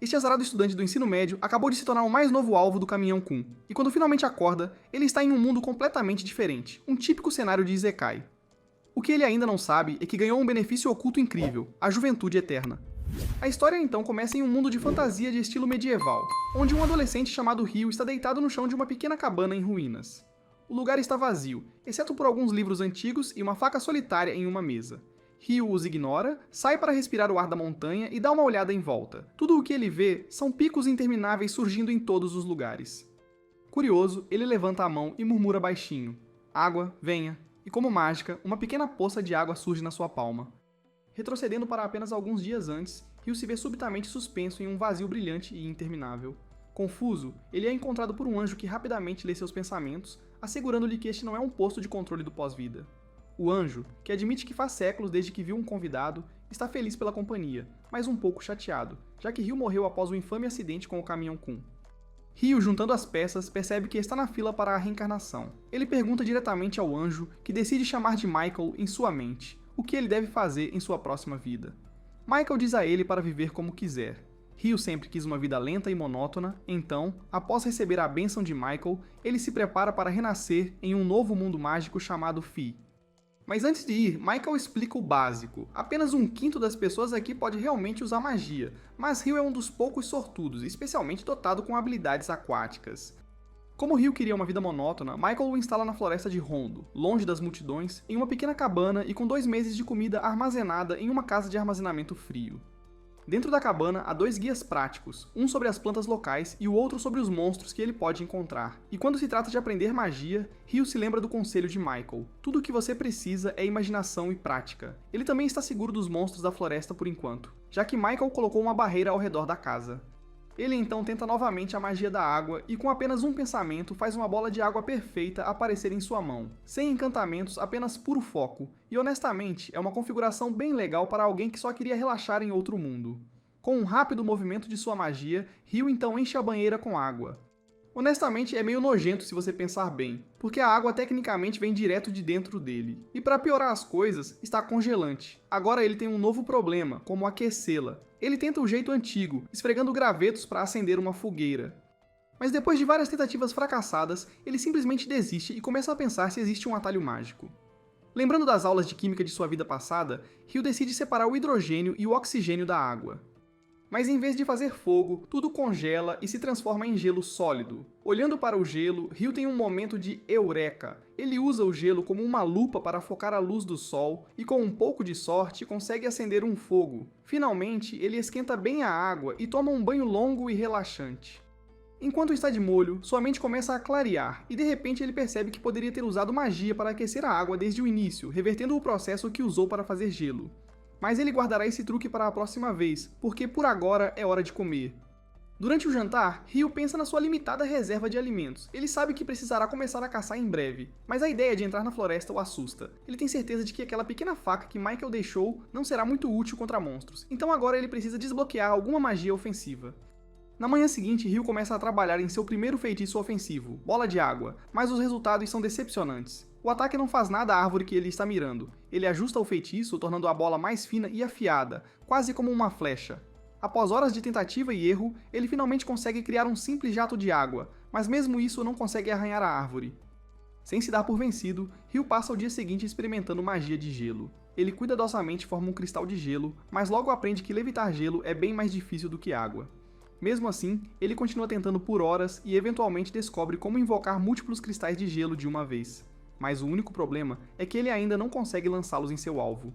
Este azarado estudante do ensino médio acabou de se tornar o mais novo alvo do Caminhão Kun, e quando finalmente acorda, ele está em um mundo completamente diferente, um típico cenário de Isekai. O que ele ainda não sabe é que ganhou um benefício oculto incrível, a juventude eterna. A história então começa em um mundo de fantasia de estilo medieval, onde um adolescente chamado Ryo está deitado no chão de uma pequena cabana em ruínas. O lugar está vazio, exceto por alguns livros antigos e uma faca solitária em uma mesa. Ryo os ignora, sai para respirar o ar da montanha e dá uma olhada em volta. Tudo o que ele vê são picos intermináveis surgindo em todos os lugares. Curioso, ele levanta a mão e murmura baixinho: "Água, venha", e como mágica, uma pequena poça de água surge na sua palma. Retrocedendo para apenas alguns dias antes, Ryo se vê subitamente suspenso em um vazio brilhante e interminável. Confuso, ele é encontrado por um anjo que rapidamente lê seus pensamentos, assegurando-lhe que este não é um posto de controle do pós-vida. O anjo, que admite que faz séculos desde que viu um convidado, está feliz pela companhia, mas um pouco chateado, já que Ryo morreu após um infame acidente com o Caminhão Kun. Ryo, juntando as peças, percebe que está na fila para a reencarnação. Ele pergunta diretamente ao anjo, que decide chamar de Michael em sua mente, o que ele deve fazer em sua próxima vida. Michael diz a ele para viver como quiser. Ryo sempre quis uma vida lenta e monótona, então, após receber a bênção de Michael, ele se prepara para renascer em um novo mundo mágico chamado Fi. Mas antes de ir, Michael explica o básico. Apenas um quinto das pessoas aqui pode realmente usar magia, mas Ryo é um dos poucos sortudos, especialmente dotado com habilidades aquáticas. Como Ryo queria uma vida monótona, Michael o instala na floresta de Hondo, longe das multidões, em uma pequena cabana e com 2 meses de comida armazenada em uma casa de armazenamento frio. Dentro da cabana há 2 guias práticos, um sobre as plantas locais e o outro sobre os monstros que ele pode encontrar. E quando se trata de aprender magia, Ryo se lembra do conselho de Michael: tudo o que você precisa é imaginação e prática. Ele também está seguro dos monstros da floresta por enquanto, já que Michael colocou uma barreira ao redor da casa. Ele então tenta novamente a magia da água e com apenas um pensamento faz uma bola de água perfeita aparecer em sua mão. Sem encantamentos, apenas puro foco. E honestamente, é uma configuração bem legal para alguém que só queria relaxar em outro mundo. Com um rápido movimento de sua magia, Ryo então enche a banheira com água. Honestamente, é meio nojento se você pensar bem, porque a água tecnicamente vem direto de dentro dele. E para piorar as coisas, está congelante. Agora ele tem um novo problema, como aquecê-la. Ele tenta o jeito antigo, esfregando gravetos para acender uma fogueira. Mas depois de várias tentativas fracassadas, ele simplesmente desiste e começa a pensar se existe um atalho mágico. Lembrando das aulas de química de sua vida passada, Ryo decide separar o hidrogênio e o oxigênio da água. Mas em vez de fazer fogo, tudo congela e se transforma em gelo sólido. Olhando para o gelo, Ryo tem um momento de eureka. Ele usa o gelo como uma lupa para focar a luz do sol e com um pouco de sorte consegue acender um fogo. Finalmente, ele esquenta bem a água e toma um banho longo e relaxante. Enquanto está de molho, sua mente começa a clarear e de repente ele percebe que poderia ter usado magia para aquecer a água desde o início, revertendo o processo que usou para fazer gelo. Mas ele guardará esse truque para a próxima vez, porque por agora é hora de comer. Durante o jantar, Ryo pensa na sua limitada reserva de alimentos. Ele sabe que precisará começar a caçar em breve, mas a ideia de entrar na floresta o assusta. Ele tem certeza de que aquela pequena faca que Michael deixou não será muito útil contra monstros, então agora ele precisa desbloquear alguma magia ofensiva. Na manhã seguinte, Ryo começa a trabalhar em seu primeiro feitiço ofensivo, Bola de Água, mas os resultados são decepcionantes. O ataque não faz nada à árvore que ele está mirando. Ele ajusta o feitiço, tornando a bola mais fina e afiada, quase como uma flecha. Após horas de tentativa e erro, ele finalmente consegue criar um simples jato de água, mas mesmo isso não consegue arranhar a árvore. Sem se dar por vencido, Ryo passa o dia seguinte experimentando magia de gelo. Ele cuidadosamente forma um cristal de gelo, mas logo aprende que levitar gelo é bem mais difícil do que água. Mesmo assim, ele continua tentando por horas e eventualmente descobre como invocar múltiplos cristais de gelo de uma vez. Mas o único problema é que ele ainda não consegue lançá-los em seu alvo.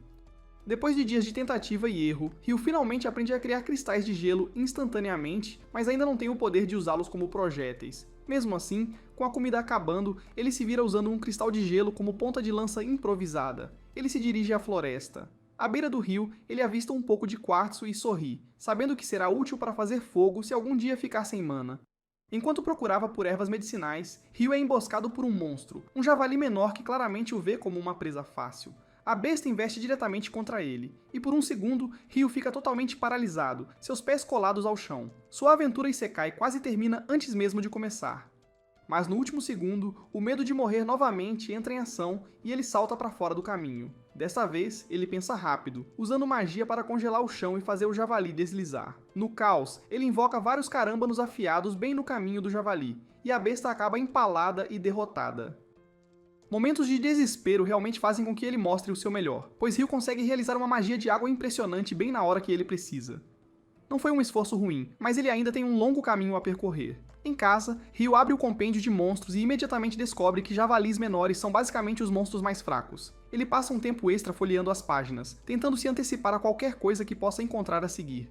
Depois de dias de tentativa e erro, Ryo finalmente aprende a criar cristais de gelo instantaneamente, mas ainda não tem o poder de usá-los como projéteis. Mesmo assim, com a comida acabando, ele se vira usando um cristal de gelo como ponta de lança improvisada. Ele se dirige à floresta. À beira do rio, ele avista um pouco de quartzo e sorri, sabendo que será útil para fazer fogo se algum dia ficar sem mana. Enquanto procurava por ervas medicinais, Ryo é emboscado por um monstro, um javali menor que claramente o vê como uma presa fácil. A besta investe diretamente contra ele, e por um segundo, Ryo fica totalmente paralisado, seus pés colados ao chão. Sua aventura Isekai quase termina antes mesmo de começar. Mas no último segundo, o medo de morrer novamente entra em ação e ele salta para fora do caminho. Dessa vez, ele pensa rápido, usando magia para congelar o chão e fazer o javali deslizar. No caos, ele invoca vários carâmbanos afiados bem no caminho do javali, e a besta acaba empalada e derrotada. Momentos de desespero realmente fazem com que ele mostre o seu melhor, pois Ryu consegue realizar uma magia de água impressionante bem na hora que ele precisa. Não foi um esforço ruim, mas ele ainda tem um longo caminho a percorrer. Em casa, Ryu abre o compêndio de monstros e imediatamente descobre que javalis menores são basicamente os monstros mais fracos. Ele passa um tempo extra folheando as páginas, tentando se antecipar a qualquer coisa que possa encontrar a seguir.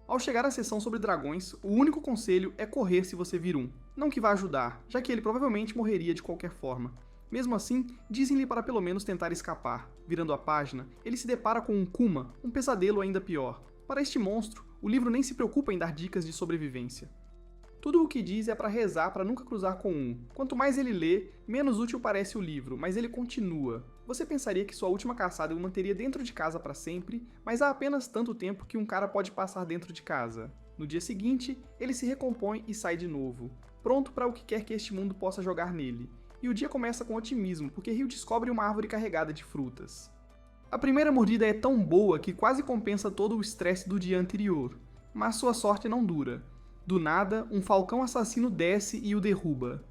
Ao chegar à seção sobre dragões, o único conselho é correr se você vir um. Não que vá ajudar, já que ele provavelmente morreria de qualquer forma. Mesmo assim, dizem-lhe para pelo menos tentar escapar. Virando a página, ele se depara com um Kuma, um pesadelo ainda pior. Para este monstro, o livro nem se preocupa em dar dicas de sobrevivência. Tudo o que diz é para rezar para nunca cruzar com um. Quanto mais ele lê, menos útil parece o livro, mas ele continua. Você pensaria que sua última caçada o manteria dentro de casa para sempre, mas há apenas tanto tempo que um cara pode passar dentro de casa. No dia seguinte, ele se recompõe e sai de novo, pronto para o que quer que este mundo possa jogar nele. E o dia começa com otimismo, porque Ryu descobre uma árvore carregada de frutas. A primeira mordida é tão boa que quase compensa todo o estresse do dia anterior, mas sua sorte não dura. Do nada, um falcão assassino desce e o derruba.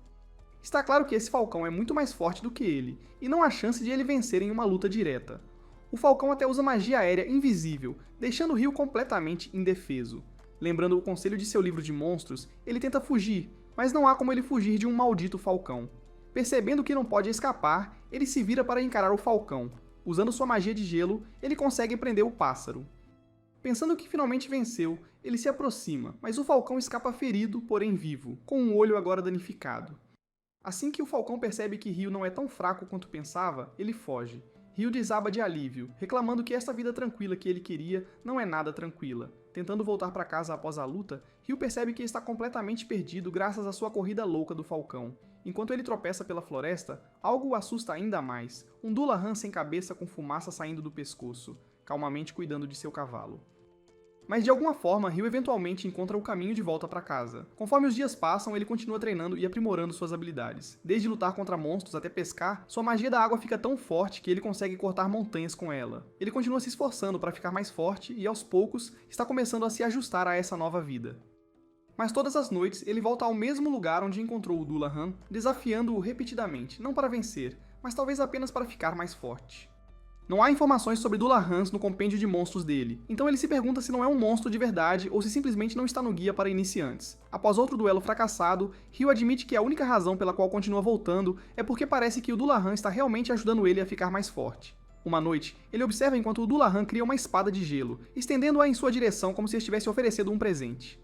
Está claro que esse falcão é muito mais forte do que ele, e não há chance de ele vencer em uma luta direta. O falcão até usa magia aérea invisível, deixando Ryu completamente indefeso. Lembrando o conselho de seu livro de monstros, ele tenta fugir, mas não há como ele fugir de um maldito falcão. Percebendo que não pode escapar, ele se vira para encarar o falcão. Usando sua magia de gelo, ele consegue prender o pássaro. Pensando que finalmente venceu, ele se aproxima, mas o falcão escapa ferido, porém vivo, com um olho agora danificado. Assim que o falcão percebe que Ryu não é tão fraco quanto pensava, ele foge. Ryu desaba de alívio, reclamando que esta vida tranquila que ele queria não é nada tranquila. Tentando voltar para casa após a luta, Ryu percebe que está completamente perdido graças à sua corrida louca do falcão. Enquanto ele tropeça pela floresta, algo o assusta ainda mais. Um Dullahan sem cabeça com fumaça saindo do pescoço, calmamente cuidando de seu cavalo. Mas de alguma forma, Ryu eventualmente encontra o caminho de volta para casa. Conforme os dias passam, ele continua treinando e aprimorando suas habilidades. Desde lutar contra monstros até pescar, sua magia da água fica tão forte que ele consegue cortar montanhas com ela. Ele continua se esforçando para ficar mais forte e, aos poucos, está começando a se ajustar a essa nova vida. Mas todas as noites, ele volta ao mesmo lugar onde encontrou o Dullahan, desafiando-o repetidamente, não para vencer, mas talvez apenas para ficar mais forte. Não há informações sobre Dullahans no compêndio de monstros dele, então ele se pergunta se não é um monstro de verdade ou se simplesmente não está no guia para iniciantes. Após outro duelo fracassado, Ryu admite que a única razão pela qual continua voltando é porque parece que o Dullahan está realmente ajudando ele a ficar mais forte. Uma noite, ele observa enquanto o Dullahan cria uma espada de gelo, estendendo-a em sua direção como se estivesse oferecendo um presente.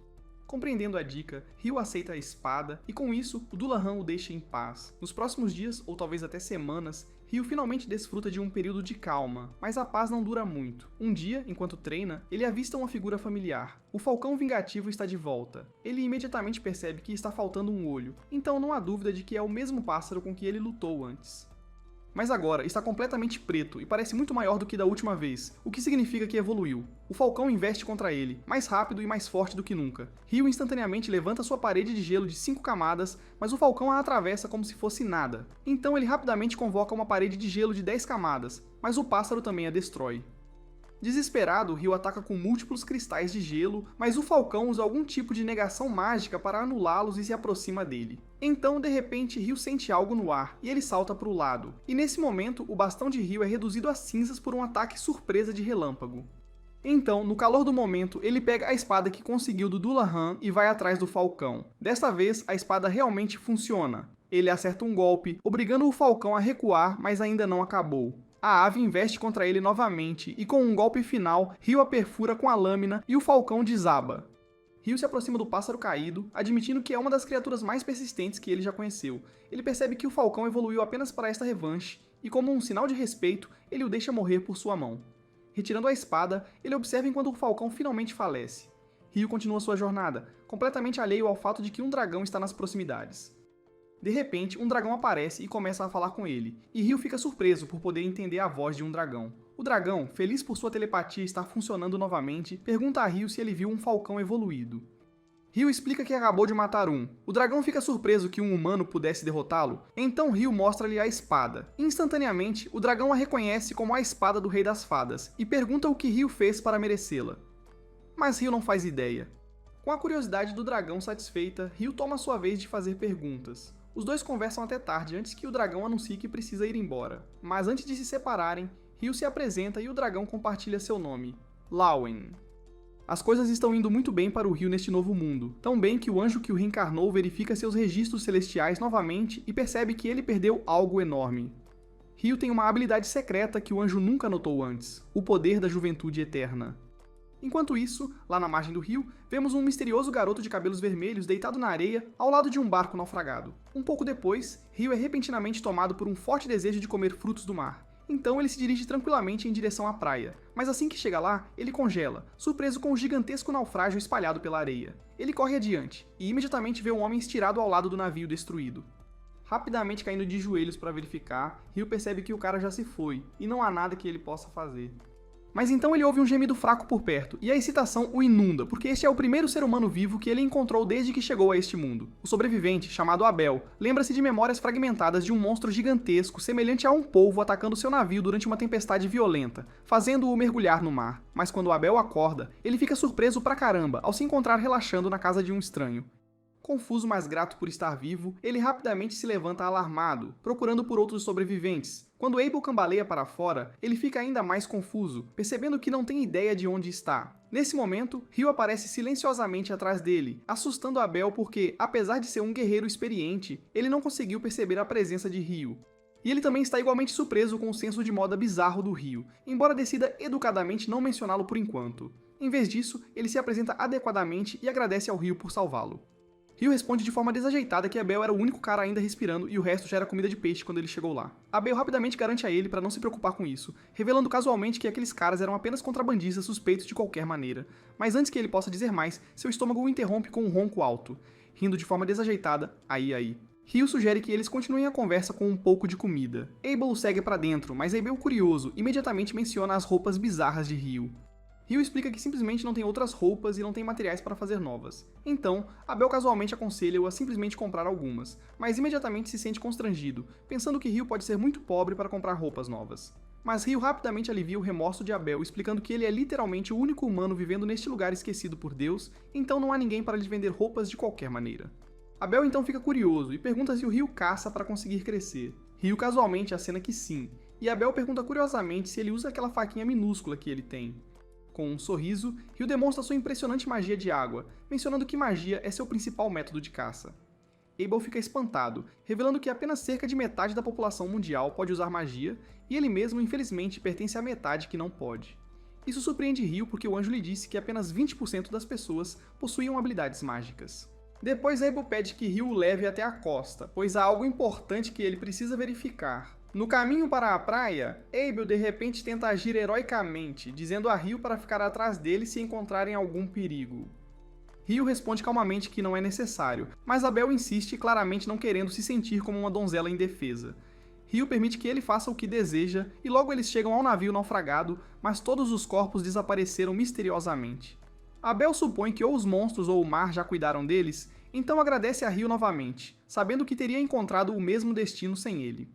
Compreendendo a dica, Ryu aceita a espada e com isso, o Dullahan o deixa em paz. Nos próximos dias, ou talvez até semanas, Ryu finalmente desfruta de um período de calma, mas a paz não dura muito. Um dia, enquanto treina, ele avista uma figura familiar. O falcão vingativo está de volta. Ele imediatamente percebe que está faltando um olho, então não há dúvida de que é o mesmo pássaro com que ele lutou antes. Mas agora está completamente preto e parece muito maior do que da última vez, o que significa que evoluiu. O falcão investe contra ele, mais rápido e mais forte do que nunca. Ryu instantaneamente levanta sua parede de gelo de 5 camadas, mas o falcão a atravessa como se fosse nada. Então ele rapidamente convoca uma parede de gelo de 10 camadas, mas o pássaro também a destrói. Desesperado, Ryu ataca com múltiplos cristais de gelo, mas o falcão usa algum tipo de negação mágica para anulá-los e se aproxima dele. Então, de repente, Ryu sente algo no ar, e ele salta para o lado. E nesse momento, o bastão de Ryu é reduzido a cinzas por um ataque surpresa de relâmpago. Então, no calor do momento, ele pega a espada que conseguiu do Dullahan e vai atrás do falcão. Desta vez, a espada realmente funciona. Ele acerta um golpe, obrigando o falcão a recuar, mas ainda não acabou. A ave investe contra ele novamente e com um golpe final, Ryu a perfura com a lâmina e o falcão desaba. Ryu se aproxima do pássaro caído, admitindo que é uma das criaturas mais persistentes que ele já conheceu. Ele percebe que o falcão evoluiu apenas para esta revanche e, como um sinal de respeito, ele o deixa morrer por sua mão. Retirando a espada, ele observa enquanto o falcão finalmente falece. Ryu continua sua jornada, completamente alheio ao fato de que um dragão está nas proximidades. De repente, um dragão aparece e começa a falar com ele, e Ryu fica surpreso por poder entender a voz de um dragão. O dragão, feliz por sua telepatia estar funcionando novamente, pergunta a Ryu se ele viu um falcão evoluído. Ryu explica que acabou de matar um. O dragão fica surpreso que um humano pudesse derrotá-lo, então Ryu mostra-lhe a espada. Instantaneamente, o dragão a reconhece como a espada do Rei das Fadas e pergunta o que Ryu fez para merecê-la. Mas Ryu não faz ideia. Com a curiosidade do dragão satisfeita, Ryu toma sua vez de fazer perguntas. Os dois conversam até tarde antes que o dragão anuncie que precisa ir embora. Mas antes de se separarem, Ryu se apresenta e o dragão compartilha seu nome, Lawen. As coisas estão indo muito bem para o Ryu neste novo mundo, tão bem que o anjo que o reencarnou verifica seus registros celestiais novamente e percebe que ele perdeu algo enorme. Ryu tem uma habilidade secreta que o anjo nunca notou antes, o poder da juventude eterna. Enquanto isso, lá na margem do rio, vemos um misterioso garoto de cabelos vermelhos deitado na areia ao lado de um barco naufragado. Um pouco depois, Ryu é repentinamente tomado por um forte desejo de comer frutos do mar. Então ele se dirige tranquilamente em direção à praia, mas assim que chega lá, ele congela, surpreso com um gigantesco naufrágio espalhado pela areia. Ele corre adiante, e imediatamente vê um homem estirado ao lado do navio destruído. Rapidamente caindo de joelhos para verificar, Ryu percebe que o cara já se foi, e não há nada que ele possa fazer. Mas então ele ouve um gemido fraco por perto, e a excitação o inunda, porque este é o primeiro ser humano vivo que ele encontrou desde que chegou a este mundo. O sobrevivente, chamado Abel, lembra-se de memórias fragmentadas de um monstro gigantesco, semelhante a um polvo atacando seu navio durante uma tempestade violenta, fazendo-o mergulhar no mar. Mas quando Abel acorda, ele fica surpreso pra caramba ao se encontrar relaxando na casa de um estranho. Confuso, mas grato por estar vivo, ele rapidamente se levanta alarmado, procurando por outros sobreviventes. Quando Abel cambaleia para fora, ele fica ainda mais confuso, percebendo que não tem ideia de onde está. Nesse momento, Ryu aparece silenciosamente atrás dele, assustando Abel porque, apesar de ser um guerreiro experiente, ele não conseguiu perceber a presença de Ryu. E ele também está igualmente surpreso com o senso de moda bizarro do Ryu, embora decida educadamente não mencioná-lo por enquanto. Em vez disso, ele se apresenta adequadamente e agradece ao Ryu por salvá-lo. Ryu responde de forma desajeitada que Abel era o único cara ainda respirando e o resto já era comida de peixe quando ele chegou lá. Abel rapidamente garante a ele para não se preocupar com isso, revelando casualmente que aqueles caras eram apenas contrabandistas suspeitos de qualquer maneira. Mas antes que ele possa dizer mais, seu estômago o interrompe com um ronco alto. Rindo de forma desajeitada, aí. Ryu sugere que eles continuem a conversa com um pouco de comida. Abel o segue para dentro, mas Abel, curioso, imediatamente menciona as roupas bizarras de Ryu. Ryu explica que simplesmente não tem outras roupas e não tem materiais para fazer novas. Então, Abel casualmente aconselha-o a simplesmente comprar algumas, mas imediatamente se sente constrangido, pensando que Ryu pode ser muito pobre para comprar roupas novas. Mas Ryu rapidamente alivia o remorso de Abel, explicando que ele é literalmente o único humano vivendo neste lugar esquecido por Deus, então não há ninguém para lhe vender roupas de qualquer maneira. Abel então fica curioso e pergunta se o Ryu caça para conseguir crescer. Ryu casualmente acena que sim, e Abel pergunta curiosamente se ele usa aquela faquinha minúscula que ele tem. Com um sorriso, Ryu demonstra sua impressionante magia de água, mencionando que magia é seu principal método de caça. Abel fica espantado, revelando que apenas cerca de metade da população mundial pode usar magia, e ele mesmo, infelizmente, pertence à metade que não pode. Isso surpreende Ryu porque o anjo lhe disse que apenas 20% das pessoas possuíam habilidades mágicas. Depois Abel pede que Ryu o leve até a costa, pois há algo importante que ele precisa verificar. No caminho para a praia, Abel de repente tenta agir heroicamente, dizendo a Ryu para ficar atrás dele se encontrarem algum perigo. Ryu responde calmamente que não é necessário, mas Abel insiste, claramente não querendo se sentir como uma donzela indefesa. Ryu permite que ele faça o que deseja e logo eles chegam ao navio naufragado, mas todos os corpos desapareceram misteriosamente. Abel supõe que ou os monstros ou o mar já cuidaram deles, então agradece a Ryu novamente, sabendo que teria encontrado o mesmo destino sem ele.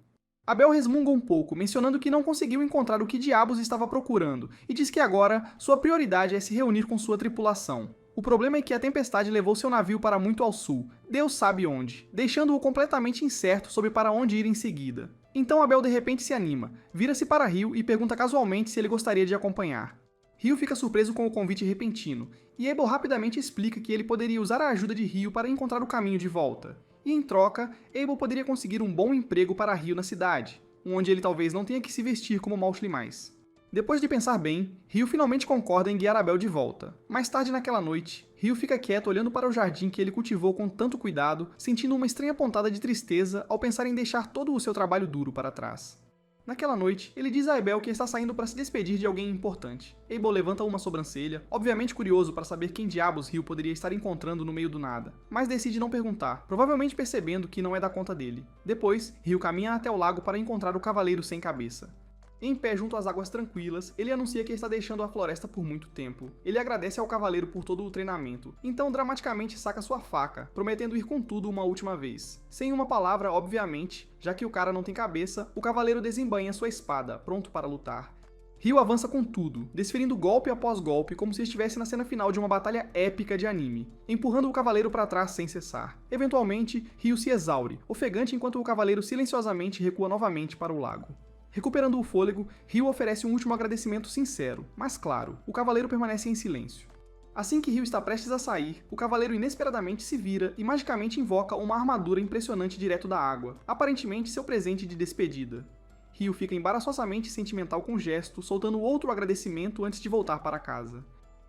Abel resmunga um pouco, mencionando que não conseguiu encontrar o que diabos estava procurando, e diz que agora sua prioridade é se reunir com sua tripulação. O problema é que a tempestade levou seu navio para muito ao sul, Deus sabe onde, deixando-o completamente incerto sobre para onde ir em seguida. Então Abel de repente se anima, vira-se para Ryu e pergunta casualmente se ele gostaria de acompanhar. Ryu fica surpreso com o convite repentino, e Abel rapidamente explica que ele poderia usar a ajuda de Ryu para encontrar o caminho de volta. E em troca, Abel poderia conseguir um bom emprego para Ryu na cidade, onde ele talvez não tenha que se vestir como Mauchly mais. Depois de pensar bem, Ryu finalmente concorda em guiar Abel de volta. Mais tarde naquela noite, Ryu fica quieto olhando para o jardim que ele cultivou com tanto cuidado, sentindo uma estranha pontada de tristeza ao pensar em deixar todo o seu trabalho duro para trás. Naquela noite, ele diz a Abel que está saindo para se despedir de alguém importante. Abel levanta uma sobrancelha, obviamente curioso para saber quem diabos Ryu poderia estar encontrando no meio do nada, mas decide não perguntar, provavelmente percebendo que não é da conta dele. Depois, Ryu caminha até o lago para encontrar o Cavaleiro Sem Cabeça. Em pé junto às águas tranquilas, ele anuncia que está deixando a floresta por muito tempo. Ele agradece ao cavaleiro por todo o treinamento, então dramaticamente saca sua faca, prometendo ir com tudo uma última vez. Sem uma palavra, obviamente, já que o cara não tem cabeça, o cavaleiro desembainha sua espada, pronto para lutar. Ryu avança com tudo, desferindo golpe após golpe como se estivesse na cena final de uma batalha épica de anime, empurrando o cavaleiro para trás sem cessar. Eventualmente, Ryu se exaure, ofegante enquanto o cavaleiro silenciosamente recua novamente para o lago. Recuperando o fôlego, Ryu oferece um último agradecimento sincero, mas claro, o cavaleiro permanece em silêncio. Assim que Ryu está prestes a sair, o cavaleiro inesperadamente se vira e magicamente invoca uma armadura impressionante direto da água, aparentemente seu presente de despedida. Ryu fica embaraçosamente sentimental com o gesto, soltando outro agradecimento antes de voltar para casa.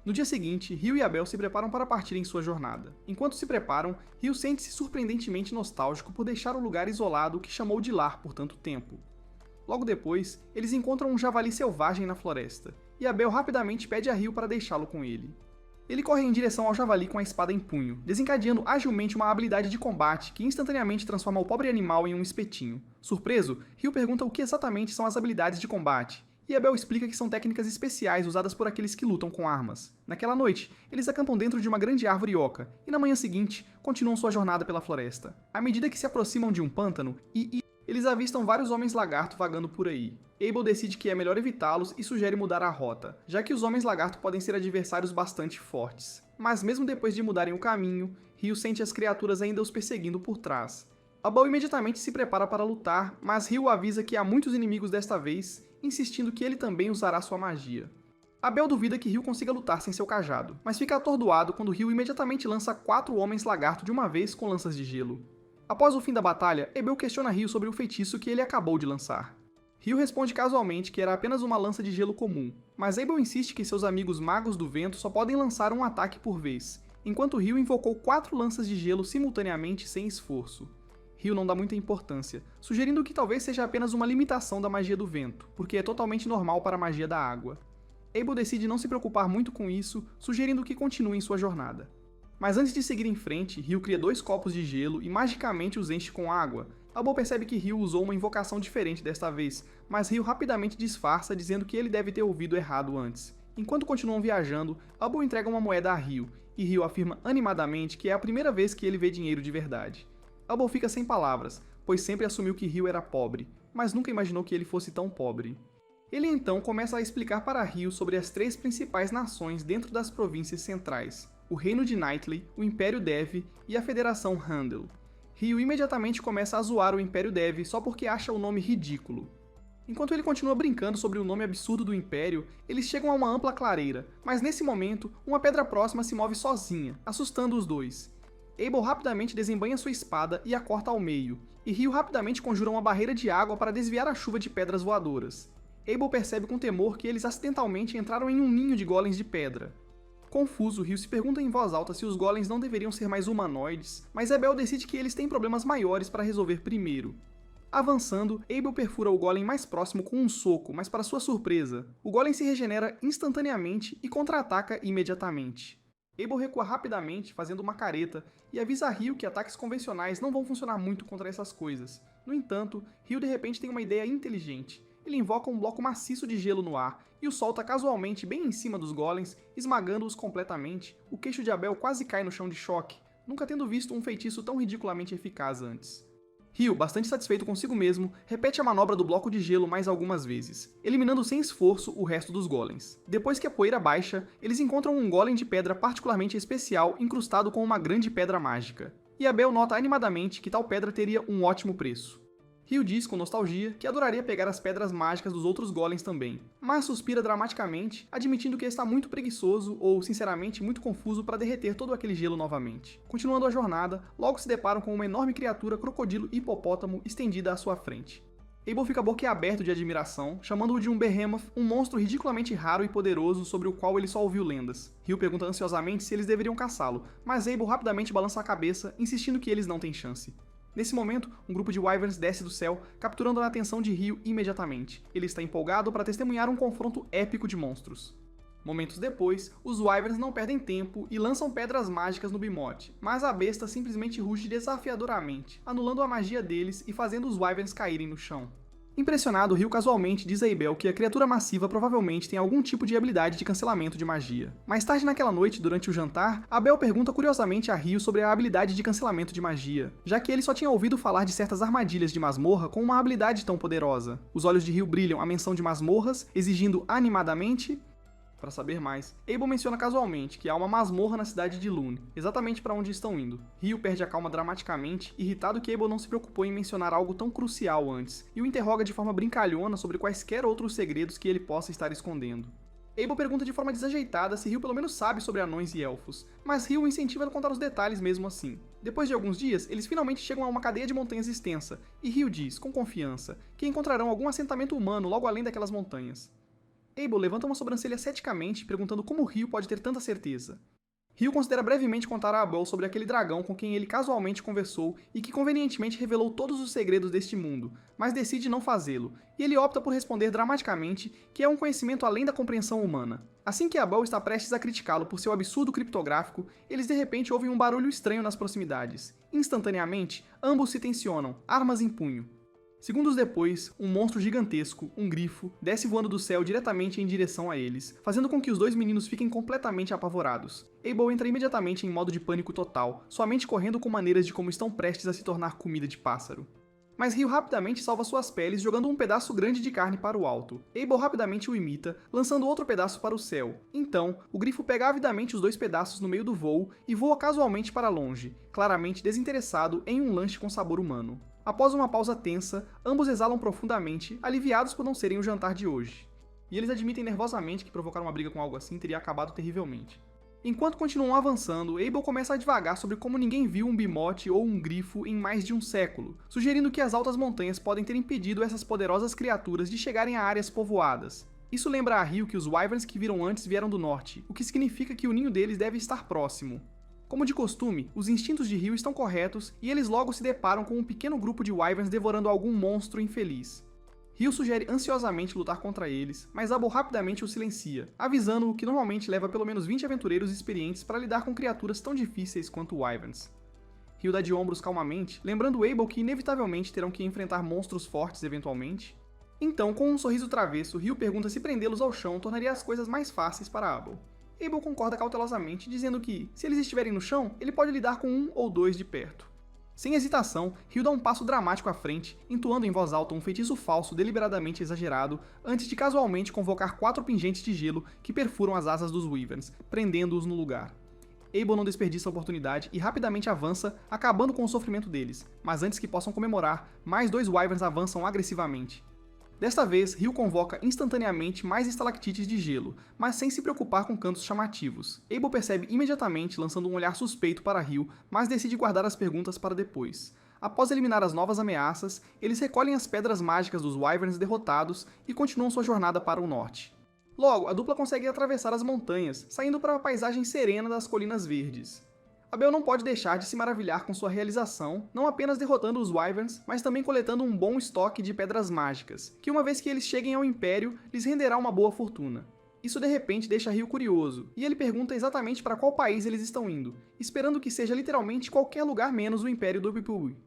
No dia seguinte, Ryu e Abel se preparam para partir em sua jornada. Enquanto se preparam, Ryu sente-se surpreendentemente nostálgico por deixar o lugar isolado que chamou de lar por tanto tempo. Logo depois, eles encontram um javali selvagem na floresta, e Abel rapidamente pede a Ryu para deixá-lo com ele. Ele corre em direção ao javali com a espada em punho, desencadeando agilmente uma habilidade de combate que instantaneamente transforma o pobre animal em um espetinho. Surpreso, Ryu pergunta o que exatamente são as habilidades de combate, e Abel explica que são técnicas especiais usadas por aqueles que lutam com armas. Naquela noite, eles acampam dentro de uma grande árvore oca, e na manhã seguinte, continuam sua jornada pela floresta. À medida que se aproximam de um pântano, eles avistam vários homens lagarto vagando por aí. Abel decide que é melhor evitá-los e sugere mudar a rota, já que os homens lagarto podem ser adversários bastante fortes. Mas mesmo depois de mudarem o caminho, Ryu sente as criaturas ainda os perseguindo por trás. Abel imediatamente se prepara para lutar, mas Ryu avisa que há muitos inimigos desta vez, insistindo que ele também usará sua magia. Abel duvida que Ryu consiga lutar sem seu cajado, mas fica atordoado quando Ryu imediatamente lança 4 homens lagarto de uma vez com lanças de gelo. Após o fim da batalha, Abel questiona Ryu sobre o feitiço que ele acabou de lançar. Ryu responde casualmente que era apenas uma lança de gelo comum, mas Abel insiste que seus amigos magos do vento só podem lançar um ataque por vez, enquanto Ryu invocou 4 lanças de gelo simultaneamente sem esforço. Ryu não dá muita importância, sugerindo que talvez seja apenas uma limitação da magia do vento, porque é totalmente normal para a magia da água. Abel decide não se preocupar muito com isso, sugerindo que continuem sua jornada. Mas antes de seguir em frente, Ryu cria 2 copos de gelo e magicamente os enche com água. Abel percebe que Ryu usou uma invocação diferente desta vez, mas Ryu rapidamente disfarça dizendo que ele deve ter ouvido errado antes. Enquanto continuam viajando, Abel entrega uma moeda a Ryu, e Ryu afirma animadamente que é a primeira vez que ele vê dinheiro de verdade. Abel fica sem palavras, pois sempre assumiu que Ryu era pobre, mas nunca imaginou que ele fosse tão pobre. Ele então começa a explicar para Ryu sobre as 3 principais nações dentro das províncias centrais: o Reino de Nightley, o Império Dev e a Federação Handel. Ryu imediatamente começa a zoar o Império Dev só porque acha o nome ridículo. Enquanto ele continua brincando sobre o nome absurdo do Império, eles chegam a uma ampla clareira, mas nesse momento, uma pedra próxima se move sozinha, assustando os dois. Abel rapidamente desembainha sua espada e a corta ao meio, e Ryu rapidamente conjura uma barreira de água para desviar a chuva de pedras voadoras. Abel percebe com temor que eles acidentalmente entraram em um ninho de golems de pedra. Confuso, Ryu se pergunta em voz alta se os golems não deveriam ser mais humanoides, mas Abel decide que eles têm problemas maiores para resolver primeiro. Avançando, Abel perfura o golem mais próximo com um soco, mas para sua surpresa, o golem se regenera instantaneamente e contra-ataca imediatamente. Abel recua rapidamente, fazendo uma careta, e avisa a Ryu que ataques convencionais não vão funcionar muito contra essas coisas. No entanto, Ryu de repente tem uma ideia inteligente. Ele invoca um bloco maciço de gelo no ar e o solta casualmente bem em cima dos golems, esmagando-os completamente. O queixo de Abel quase cai no chão de choque, nunca tendo visto um feitiço tão ridiculamente eficaz antes. Ryu, bastante satisfeito consigo mesmo, repete a manobra do bloco de gelo mais algumas vezes, eliminando sem esforço o resto dos golems. Depois que a poeira baixa, eles encontram um golem de pedra particularmente especial incrustado com uma grande pedra mágica. E Abel nota animadamente que tal pedra teria um ótimo preço. Ryu diz com nostalgia que adoraria pegar as pedras mágicas dos outros golems também, mas suspira dramaticamente, admitindo que está muito preguiçoso ou, sinceramente, muito confuso para derreter todo aquele gelo novamente. Continuando a jornada, logo se deparam com uma enorme criatura crocodilo-hipopótamo estendida à sua frente. Abel fica boquiaberto de admiração, chamando-o de um Behemoth, um monstro ridiculamente raro e poderoso sobre o qual ele só ouviu lendas. Ryu pergunta ansiosamente se eles deveriam caçá-lo, mas Abel rapidamente balança a cabeça, insistindo que eles não têm chance. Nesse momento, um grupo de Wyverns desce do céu, capturando a atenção de Ryu imediatamente. Ele está empolgado para testemunhar um confronto épico de monstros. Momentos depois, os Wyverns não perdem tempo e lançam pedras mágicas no Behemoth, mas a besta simplesmente ruge desafiadoramente, anulando a magia deles e fazendo os Wyverns caírem no chão. Impressionado, Ryu casualmente diz a Abel que a criatura massiva provavelmente tem algum tipo de habilidade de cancelamento de magia. Mais tarde naquela noite, durante o jantar, Abel pergunta curiosamente a Ryu sobre a habilidade de cancelamento de magia, já que ele só tinha ouvido falar de certas armadilhas de masmorra com uma habilidade tão poderosa. Os olhos de Ryu brilham à menção de masmorras, exigindo animadamente... Para saber mais, Abel menciona casualmente que há uma masmorra na cidade de Lune, exatamente para onde estão indo. Ryu perde a calma dramaticamente, irritado que Abel não se preocupou em mencionar algo tão crucial antes, e o interroga de forma brincalhona sobre quaisquer outros segredos que ele possa estar escondendo. Abel pergunta de forma desajeitada se Ryu pelo menos sabe sobre anões e elfos, mas Ryu o incentiva a contar os detalhes mesmo assim. Depois de alguns dias, eles finalmente chegam a uma cadeia de montanhas extensa, e Ryu diz, com confiança, que encontrarão algum assentamento humano logo além daquelas montanhas. Abel levanta uma sobrancelha ceticamente, perguntando como Ryu pode ter tanta certeza. Ryu considera brevemente contar a Abel sobre aquele dragão com quem ele casualmente conversou e que convenientemente revelou todos os segredos deste mundo, mas decide não fazê-lo, e ele opta por responder dramaticamente que é um conhecimento além da compreensão humana. Assim que Abel está prestes a criticá-lo por seu absurdo criptográfico, eles de repente ouvem um barulho estranho nas proximidades. Instantaneamente, ambos se tensionam, armas em punho. Segundos depois, um monstro gigantesco, um grifo, desce voando do céu diretamente em direção a eles, fazendo com que os dois meninos fiquem completamente apavorados. Abel entra imediatamente em modo de pânico total, somente correndo com maneiras de como estão prestes a se tornar comida de pássaro. Mas Ryu rapidamente salva suas peles jogando um pedaço grande de carne para o alto. Abel rapidamente o imita, lançando outro pedaço para o céu. Então, o grifo pega avidamente os dois pedaços no meio do voo e voa casualmente para longe, claramente desinteressado em um lanche com sabor humano. Após uma pausa tensa, ambos exalam profundamente, aliviados por não serem o jantar de hoje. E eles admitem nervosamente que provocar uma briga com algo assim teria acabado terrivelmente. Enquanto continuam avançando, Abel começa a divagar sobre como ninguém viu um bimote ou um grifo em mais de um século, sugerindo que as altas montanhas podem ter impedido essas poderosas criaturas de chegarem a áreas povoadas. Isso lembra a Ryu que os Wyverns que viram antes vieram do norte, o que significa que o ninho deles deve estar próximo. Como de costume, os instintos de Ryu estão corretos e eles logo se deparam com um pequeno grupo de Wyverns devorando algum monstro infeliz. Ryu sugere ansiosamente lutar contra eles, mas Abel rapidamente o silencia, avisando-o que normalmente leva pelo menos 20 aventureiros experientes para lidar com criaturas tão difíceis quanto Wyverns. Ryu dá de ombros calmamente, lembrando Abel que inevitavelmente terão que enfrentar monstros fortes eventualmente. Então, com um sorriso travesso, Ryu pergunta se prendê-los ao chão tornaria as coisas mais fáceis para Abel. Abel concorda cautelosamente, dizendo que, se eles estiverem no chão, ele pode lidar com um ou dois de perto. Sem hesitação, Ryu dá um passo dramático à frente, entoando em voz alta um feitiço falso deliberadamente exagerado, antes de casualmente convocar 4 pingentes de gelo que perfuram as asas dos Wyverns, prendendo-os no lugar. Abel não desperdiça a oportunidade e rapidamente avança, acabando com o sofrimento deles, mas antes que possam comemorar, mais 2 Wyverns avançam agressivamente. Desta vez, Ryu convoca instantaneamente mais estalactites de gelo, mas sem se preocupar com cantos chamativos. Abel percebe imediatamente, lançando um olhar suspeito para Ryu, mas decide guardar as perguntas para depois. Após eliminar as novas ameaças, eles recolhem as pedras mágicas dos Wyverns derrotados e continuam sua jornada para o norte. Logo, a dupla consegue atravessar as montanhas, saindo para a paisagem serena das Colinas Verdes. Abel não pode deixar de se maravilhar com sua realização, não apenas derrotando os Wyverns, mas também coletando um bom estoque de pedras mágicas, que uma vez que eles cheguem ao Império, lhes renderá uma boa fortuna. Isso de repente deixa Ryu curioso, e ele pergunta exatamente para qual país eles estão indo, esperando que seja literalmente qualquer lugar menos o Império do Bipui.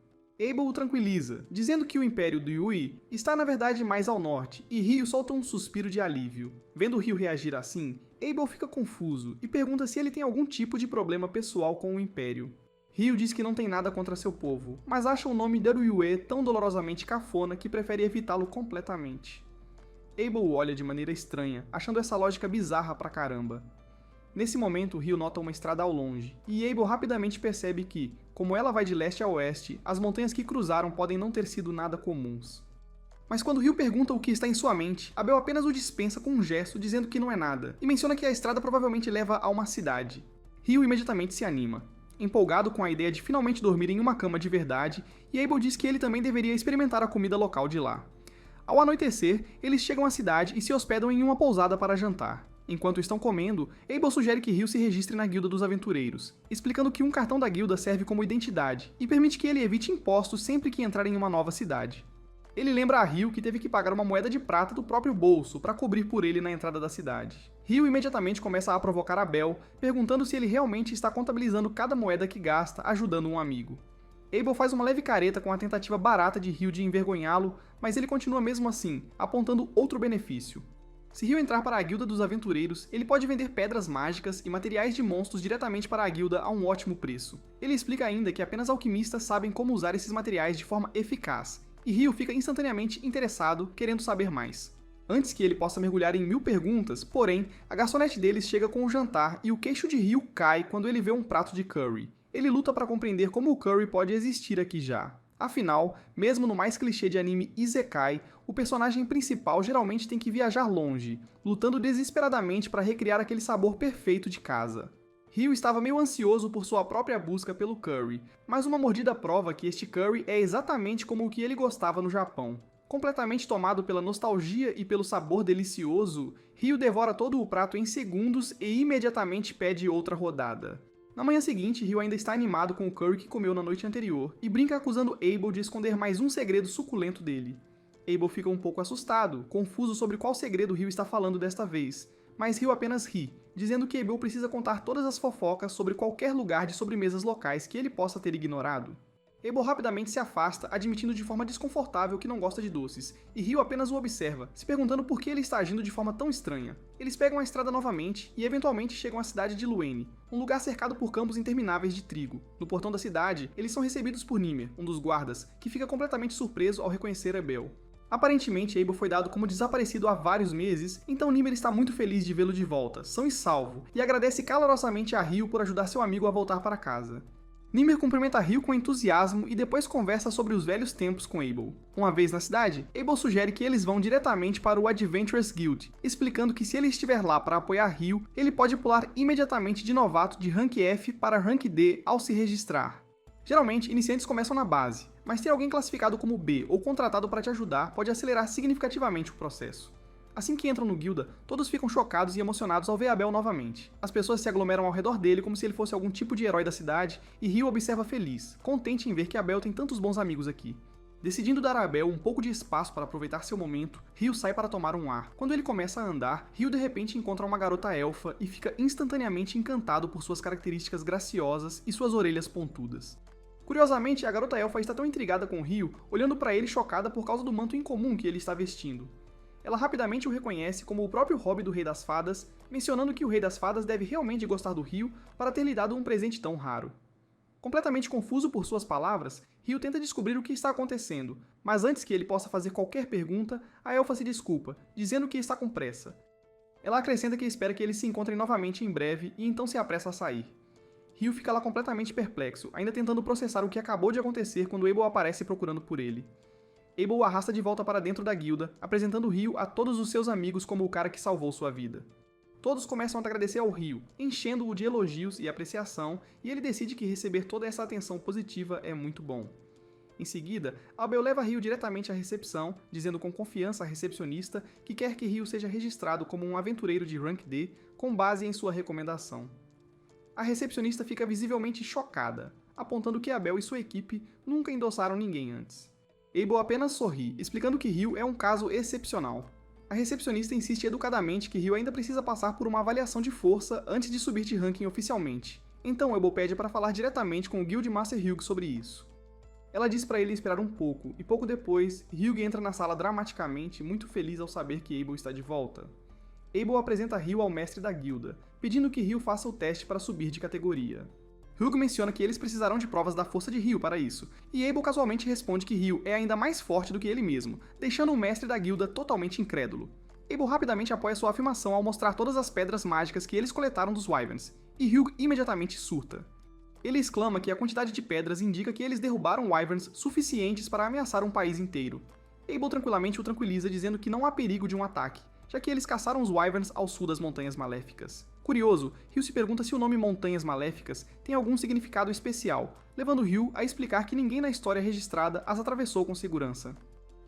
Abel o tranquiliza, dizendo que o Império do Yui está na verdade mais ao norte, e Ryu solta um suspiro de alívio. Vendo Ryu reagir assim, Abel fica confuso e pergunta se ele tem algum tipo de problema pessoal com o Império. Ryu diz que não tem nada contra seu povo, mas acha o nome Daruyue tão dolorosamente cafona que prefere evitá-lo completamente. Abel o olha de maneira estranha, achando essa lógica bizarra pra caramba. Nesse momento, Ryu nota uma estrada ao longe, e Abel rapidamente percebe que, como ela vai de leste a oeste, as montanhas que cruzaram podem não ter sido nada comuns. Mas quando Ryu pergunta o que está em sua mente, Abel apenas o dispensa com um gesto dizendo que não é nada, e menciona que a estrada provavelmente leva a uma cidade. Ryu imediatamente se anima, empolgado com a ideia de finalmente dormir em uma cama de verdade, e Abel diz que ele também deveria experimentar a comida local de lá. Ao anoitecer, eles chegam à cidade e se hospedam em uma pousada para jantar. Enquanto estão comendo, Abel sugere que Ryu se registre na Guilda dos Aventureiros, explicando que um cartão da guilda serve como identidade e permite que ele evite impostos sempre que entrar em uma nova cidade. Ele lembra a Ryu que teve que pagar uma moeda de prata do próprio bolso para cobrir por ele na entrada da cidade. Ryu imediatamente começa a provocar Abel, perguntando se ele realmente está contabilizando cada moeda que gasta ajudando um amigo. Abel faz uma leve careta com a tentativa barata de Ryu de envergonhá-lo, mas ele continua mesmo assim, apontando outro benefício. Se Ryu entrar para a Guilda dos Aventureiros, ele pode vender pedras mágicas e materiais de monstros diretamente para a guilda a um ótimo preço. Ele explica ainda que apenas alquimistas sabem como usar esses materiais de forma eficaz, e Ryu fica instantaneamente interessado, querendo saber mais. Antes que ele possa mergulhar em 1000 perguntas, porém, a garçonete deles chega com o jantar e o queixo de Ryu cai quando ele vê um prato de curry. Ele luta para compreender como o curry pode existir aqui já. Afinal, mesmo no mais clichê de anime Isekai, o personagem principal geralmente tem que viajar longe, lutando desesperadamente para recriar aquele sabor perfeito de casa. Ryu estava meio ansioso por sua própria busca pelo curry, mas uma mordida prova que este curry é exatamente como o que ele gostava no Japão. Completamente tomado pela nostalgia e pelo sabor delicioso, Ryu devora todo o prato em segundos e imediatamente pede outra rodada. Na manhã seguinte, Ryu ainda está animado com o curry que comeu na noite anterior e brinca acusando Abel de esconder mais um segredo suculento dele. Abel fica um pouco assustado, confuso sobre qual segredo Ryu está falando desta vez, mas Ryu apenas ri, dizendo que Abel precisa contar todas as fofocas sobre qualquer lugar de sobremesas locais que ele possa ter ignorado. Abel rapidamente se afasta, admitindo de forma desconfortável que não gosta de doces, e Ryu apenas o observa, se perguntando por que ele está agindo de forma tão estranha. Eles pegam a estrada novamente e eventualmente chegam à cidade de Luene, um lugar cercado por campos intermináveis de trigo. No portão da cidade, eles são recebidos por Nimer, um dos guardas, que fica completamente surpreso ao reconhecer Abel. Aparentemente, Abel foi dado como desaparecido há vários meses, então Nimer está muito feliz de vê-lo de volta, são e salvo, e agradece calorosamente a Ryu por ajudar seu amigo a voltar para casa. Nimer cumprimenta Ryu com entusiasmo e depois conversa sobre os velhos tempos com Abel. Uma vez na cidade, Abel sugere que eles vão diretamente para o Adventurers Guild, explicando que se ele estiver lá para apoiar Ryu, ele pode pular imediatamente de novato de Rank F para Rank D ao se registrar. Geralmente, iniciantes começam na base, mas ter alguém classificado como B ou contratado para te ajudar pode acelerar significativamente o processo. Assim que entram no guilda, todos ficam chocados e emocionados ao ver Abel novamente. As pessoas se aglomeram ao redor dele como se ele fosse algum tipo de herói da cidade, e Ryu observa feliz, contente em ver que Abel tem tantos bons amigos aqui. Decidindo dar a Abel um pouco de espaço para aproveitar seu momento, Ryu sai para tomar um ar. Quando ele começa a andar, Ryu de repente encontra uma garota elfa e fica instantaneamente encantado por suas características graciosas e suas orelhas pontudas. Curiosamente, a garota elfa está tão intrigada com Ryu, olhando para ele chocada por causa do manto incomum que ele está vestindo. Ela rapidamente o reconhece como o próprio hobby do Rei das Fadas, mencionando que o Rei das Fadas deve realmente gostar do Ryu para ter lhe dado um presente tão raro. Completamente confuso por suas palavras, Ryu tenta descobrir o que está acontecendo, mas antes que ele possa fazer qualquer pergunta, a elfa se desculpa, dizendo que está com pressa. Ela acrescenta que espera que eles se encontrem novamente em breve e então se apressa a sair. Ryu fica lá completamente perplexo, ainda tentando processar o que acabou de acontecer quando Abel aparece procurando por ele. Abel o arrasta de volta para dentro da guilda, apresentando Ryu a todos os seus amigos como o cara que salvou sua vida. Todos começam a agradecer ao Ryu, enchendo-o de elogios e apreciação, e ele decide que receber toda essa atenção positiva é muito bom. Em seguida, Abel leva Ryu diretamente à recepção, dizendo com confiança à recepcionista que quer que Ryu seja registrado como um aventureiro de Rank D com base em sua recomendação. A recepcionista fica visivelmente chocada, apontando que Abel e sua equipe nunca endossaram ninguém antes. Abel apenas sorri, explicando que Ryu é um caso excepcional. A recepcionista insiste educadamente que Ryu ainda precisa passar por uma avaliação de força antes de subir de ranking oficialmente. Então Abel pede para falar diretamente com o Guild Master Hyuga sobre isso. Ela diz para ele esperar um pouco, e pouco depois, Hyuga entra na sala dramaticamente, muito feliz ao saber que Abel está de volta. Abel apresenta Ryu ao mestre da guilda, pedindo que Ryu faça o teste para subir de categoria. Hyuga menciona que eles precisarão de provas da força de Ryu para isso, e Abel casualmente responde que Ryu é ainda mais forte do que ele mesmo, deixando o mestre da guilda totalmente incrédulo. Abel rapidamente apoia sua afirmação ao mostrar todas as pedras mágicas que eles coletaram dos Wyverns, e Hyuga imediatamente surta. Ele exclama que a quantidade de pedras indica que eles derrubaram Wyverns suficientes para ameaçar um país inteiro. Abel tranquilamente o tranquiliza dizendo que não há perigo de um ataque, já que eles caçaram os Wyverns ao sul das Montanhas Maléficas. Curioso, Ryu se pergunta se o nome Montanhas Maléficas tem algum significado especial, levando Ryu a explicar que ninguém na história registrada as atravessou com segurança.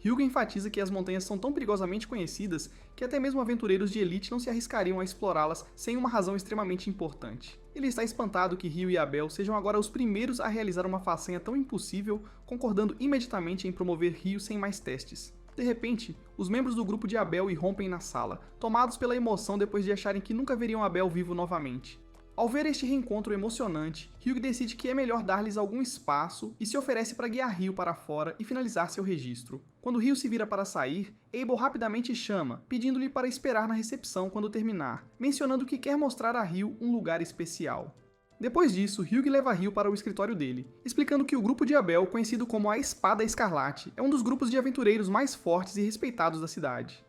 Hyuga enfatiza que as montanhas são tão perigosamente conhecidas que até mesmo aventureiros de elite não se arriscariam a explorá-las sem uma razão extremamente importante. Ele está espantado que Ryu e Abel sejam agora os primeiros a realizar uma façanha tão impossível, concordando imediatamente em promover Ryu sem mais testes. De repente, os membros do grupo de Abel irrompem na sala, tomados pela emoção depois de acharem que nunca veriam Abel vivo novamente. Ao ver este reencontro emocionante, Hugh decide que é melhor dar-lhes algum espaço e se oferece para guiar Ryo para fora e finalizar seu registro. Quando Ryo se vira para sair, Abel rapidamente chama, pedindo-lhe para esperar na recepção quando terminar, mencionando que quer mostrar a Ryo um lugar especial. Depois disso, Hugh leva Ryo para o escritório dele, explicando que o grupo de Abel, conhecido como a Espada Escarlate, é um dos grupos de aventureiros mais fortes e respeitados da cidade.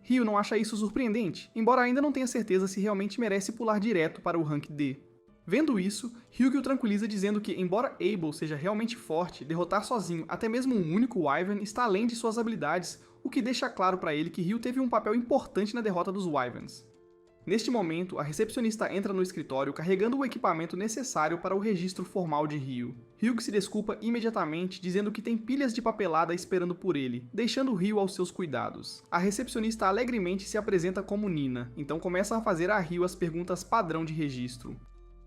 Ryo não acha isso surpreendente, embora ainda não tenha certeza se realmente merece pular direto para o Rank D. Vendo isso, Hugh o tranquiliza dizendo que, embora Abel seja realmente forte, derrotar sozinho até mesmo um único Wyvern está além de suas habilidades, o que deixa claro para ele que Ryo teve um papel importante na derrota dos Wyverns. Neste momento, a recepcionista entra no escritório carregando o equipamento necessário para o registro formal de Ryo. Hugh se desculpa imediatamente, dizendo que tem pilhas de papelada esperando por ele, deixando Ryo aos seus cuidados. A recepcionista alegremente se apresenta como Nina, então começa a fazer a Ryo as perguntas padrão de registro.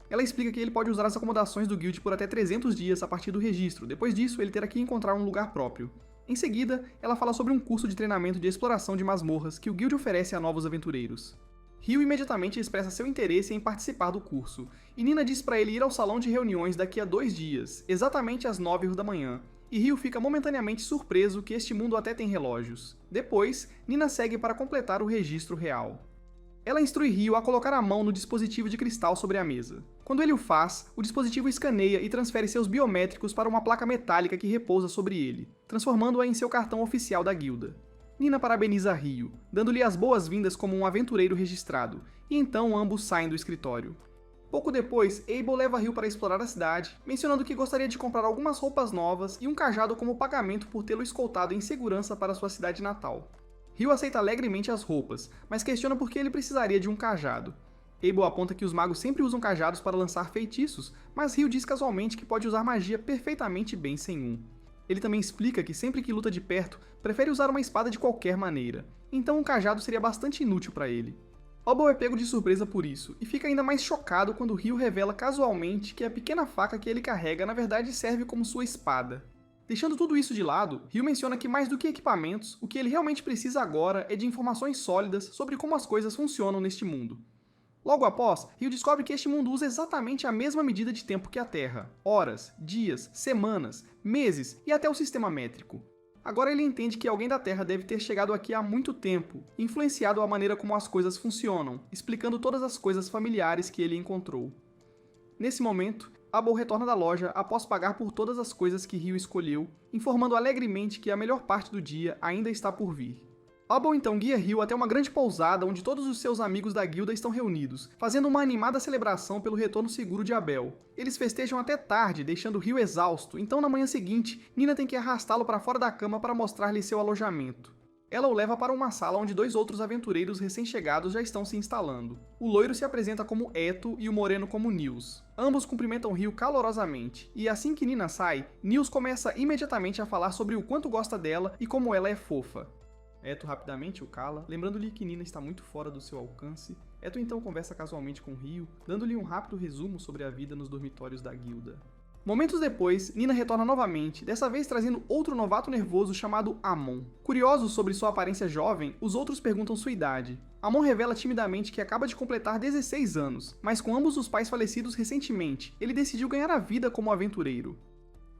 Ela explica que ele pode usar as acomodações do Guild por até 300 dias a partir do registro, depois disso ele terá que encontrar um lugar próprio. Em seguida, ela fala sobre um curso de treinamento de exploração de masmorras que o Guild oferece a novos aventureiros. Ryo imediatamente expressa seu interesse em participar do curso, e Nina diz para ele ir ao salão de reuniões daqui a 2 dias, exatamente às 9 da manhã, e Ryo fica momentaneamente surpreso que este mundo até tem relógios. Depois, Nina segue para completar o registro real. Ela instrui Ryo a colocar a mão no dispositivo de cristal sobre a mesa. Quando ele o faz, o dispositivo escaneia e transfere seus biométricos para uma placa metálica que repousa sobre ele, transformando-a em seu cartão oficial da guilda. Nina parabeniza Ryo, dando-lhe as boas-vindas como um aventureiro registrado, e então ambos saem do escritório. Pouco depois, Abel leva Ryo para explorar a cidade, mencionando que gostaria de comprar algumas roupas novas e um cajado como pagamento por tê-lo escoltado em segurança para sua cidade natal. Ryo aceita alegremente as roupas, mas questiona por que ele precisaria de um cajado. Abel aponta que os magos sempre usam cajados para lançar feitiços, mas Ryo diz casualmente que pode usar magia perfeitamente bem sem um. Ele também explica que sempre que luta de perto, prefere usar uma espada de qualquer maneira, então um cajado seria bastante inútil para ele. Abel é pego de surpresa por isso, e fica ainda mais chocado quando Ryo revela casualmente que a pequena faca que ele carrega na verdade serve como sua espada. Deixando tudo isso de lado, Ryo menciona que mais do que equipamentos, o que ele realmente precisa agora é de informações sólidas sobre como as coisas funcionam neste mundo. Logo após, Ryo descobre que este mundo usa exatamente a mesma medida de tempo que a Terra: horas, dias, semanas, meses e até o sistema métrico. Agora ele entende que alguém da Terra deve ter chegado aqui há muito tempo, influenciado a maneira como as coisas funcionam, explicando todas as coisas familiares que ele encontrou. Nesse momento, Abel retorna da loja após pagar por todas as coisas que Ryo escolheu, informando alegremente que a melhor parte do dia ainda está por vir. Abel então guia Ryo até uma grande pousada onde todos os seus amigos da guilda estão reunidos, fazendo uma animada celebração pelo retorno seguro de Abel. Eles festejam até tarde, deixando Ryo exausto, então na manhã seguinte, Nina tem que arrastá-lo para fora da cama para mostrar-lhe seu alojamento. Ela o leva para uma sala onde 2 outros aventureiros recém-chegados já estão se instalando. O loiro se apresenta como Eto e o moreno como Nils. Ambos cumprimentam Ryo calorosamente, e assim que Nina sai, Nils começa imediatamente a falar sobre o quanto gosta dela e como ela é fofa. Eto rapidamente o cala, lembrando-lhe que Nina está muito fora do seu alcance. Eto então conversa casualmente com Ryo, dando-lhe um rápido resumo sobre a vida nos dormitórios da guilda. Momentos depois, Nina retorna novamente, dessa vez trazendo outro novato nervoso chamado Amon. Curiosos sobre sua aparência jovem, os outros perguntam sua idade. Amon revela timidamente que acaba de completar 16 anos, mas com ambos os pais falecidos recentemente, ele decidiu ganhar a vida como aventureiro.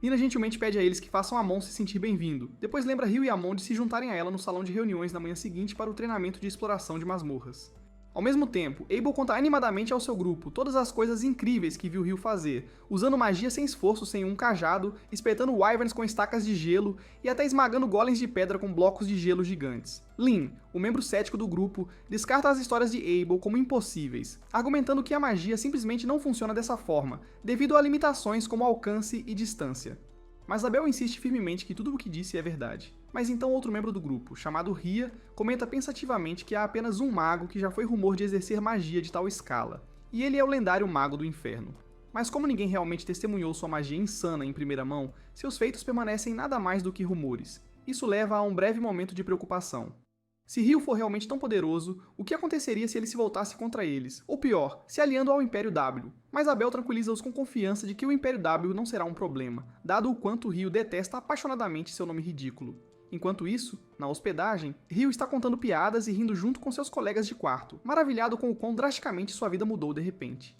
Nina gentilmente pede a eles que façam Amon se sentir bem-vindo, depois lembra Ryo e Amon de se juntarem a ela no salão de reuniões na manhã seguinte para o treinamento de exploração de masmorras. Ao mesmo tempo, Abel conta animadamente ao seu grupo todas as coisas incríveis que viu Ryo fazer, usando magia sem esforço sem um cajado, espetando wyverns com estacas de gelo e até esmagando golems de pedra com blocos de gelo gigantes. Lin, o membro cético do grupo, descarta as histórias de Abel como impossíveis, argumentando que a magia simplesmente não funciona dessa forma, devido a limitações como alcance e distância. Mas Abel insiste firmemente que tudo o que disse é verdade. Mas então outro membro do grupo, chamado Ria, comenta pensativamente que há apenas um mago que já foi rumor de exercer magia de tal escala, e ele é o lendário Mago do Inferno. Mas como ninguém realmente testemunhou sua magia insana em primeira mão, seus feitos permanecem nada mais do que rumores. Isso leva a um breve momento de preocupação. Se Ryo for realmente tão poderoso, o que aconteceria se ele se voltasse contra eles? Ou pior, se aliando ao Império W? Mas Abel tranquiliza-os com confiança de que o Império W não será um problema, dado o quanto Ryo detesta apaixonadamente seu nome ridículo. Enquanto isso, na hospedagem, Ryo está contando piadas e rindo junto com seus colegas de quarto, maravilhado com o quão drasticamente sua vida mudou de repente.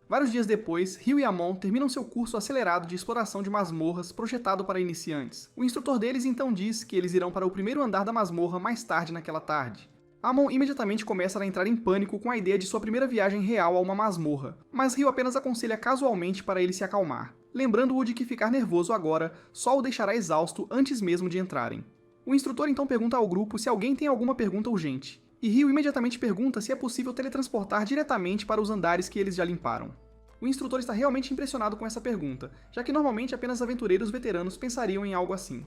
Vários dias depois, Ryu e Amon terminam seu curso acelerado de exploração de masmorras projetado para iniciantes. O instrutor deles então diz que eles irão para o primeiro andar da masmorra mais tarde naquela tarde. Amon imediatamente começa a entrar em pânico com a ideia de sua primeira viagem real a uma masmorra, mas Ryu apenas aconselha casualmente para ele se acalmar, lembrando-o de que ficar nervoso agora só o deixará exausto antes mesmo de entrarem. O instrutor então pergunta ao grupo se alguém tem alguma pergunta urgente, e Ryu imediatamente pergunta se é possível teletransportar diretamente para os andares que eles já limparam. O instrutor está realmente impressionado com essa pergunta, já que normalmente apenas aventureiros veteranos pensariam em algo assim.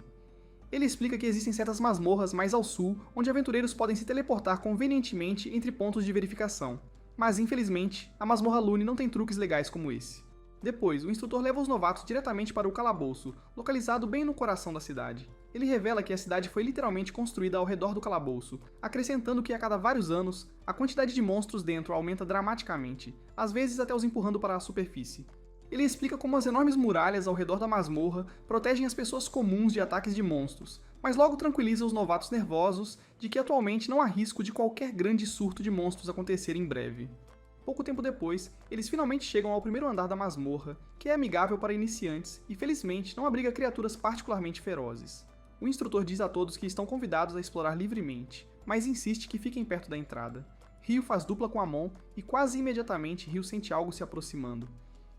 Ele explica que existem certas masmorras mais ao sul, onde aventureiros podem se teleportar convenientemente entre pontos de verificação, mas infelizmente, a masmorra Lune não tem truques legais como esse. Depois, o instrutor leva os novatos diretamente para o calabouço, localizado bem no coração da cidade. Ele revela que a cidade foi literalmente construída ao redor do calabouço, acrescentando que a cada vários anos, a quantidade de monstros dentro aumenta dramaticamente, às vezes até os empurrando para a superfície. Ele explica como as enormes muralhas ao redor da masmorra protegem as pessoas comuns de ataques de monstros, mas logo tranquiliza os novatos nervosos de que atualmente não há risco de qualquer grande surto de monstros acontecer em breve. Pouco tempo depois, eles finalmente chegam ao primeiro andar da masmorra, que é amigável para iniciantes e felizmente não abriga criaturas particularmente ferozes. O instrutor diz a todos que estão convidados a explorar livremente, mas insiste que fiquem perto da entrada. Ryu faz dupla com Amon e quase imediatamente Ryu sente algo se aproximando.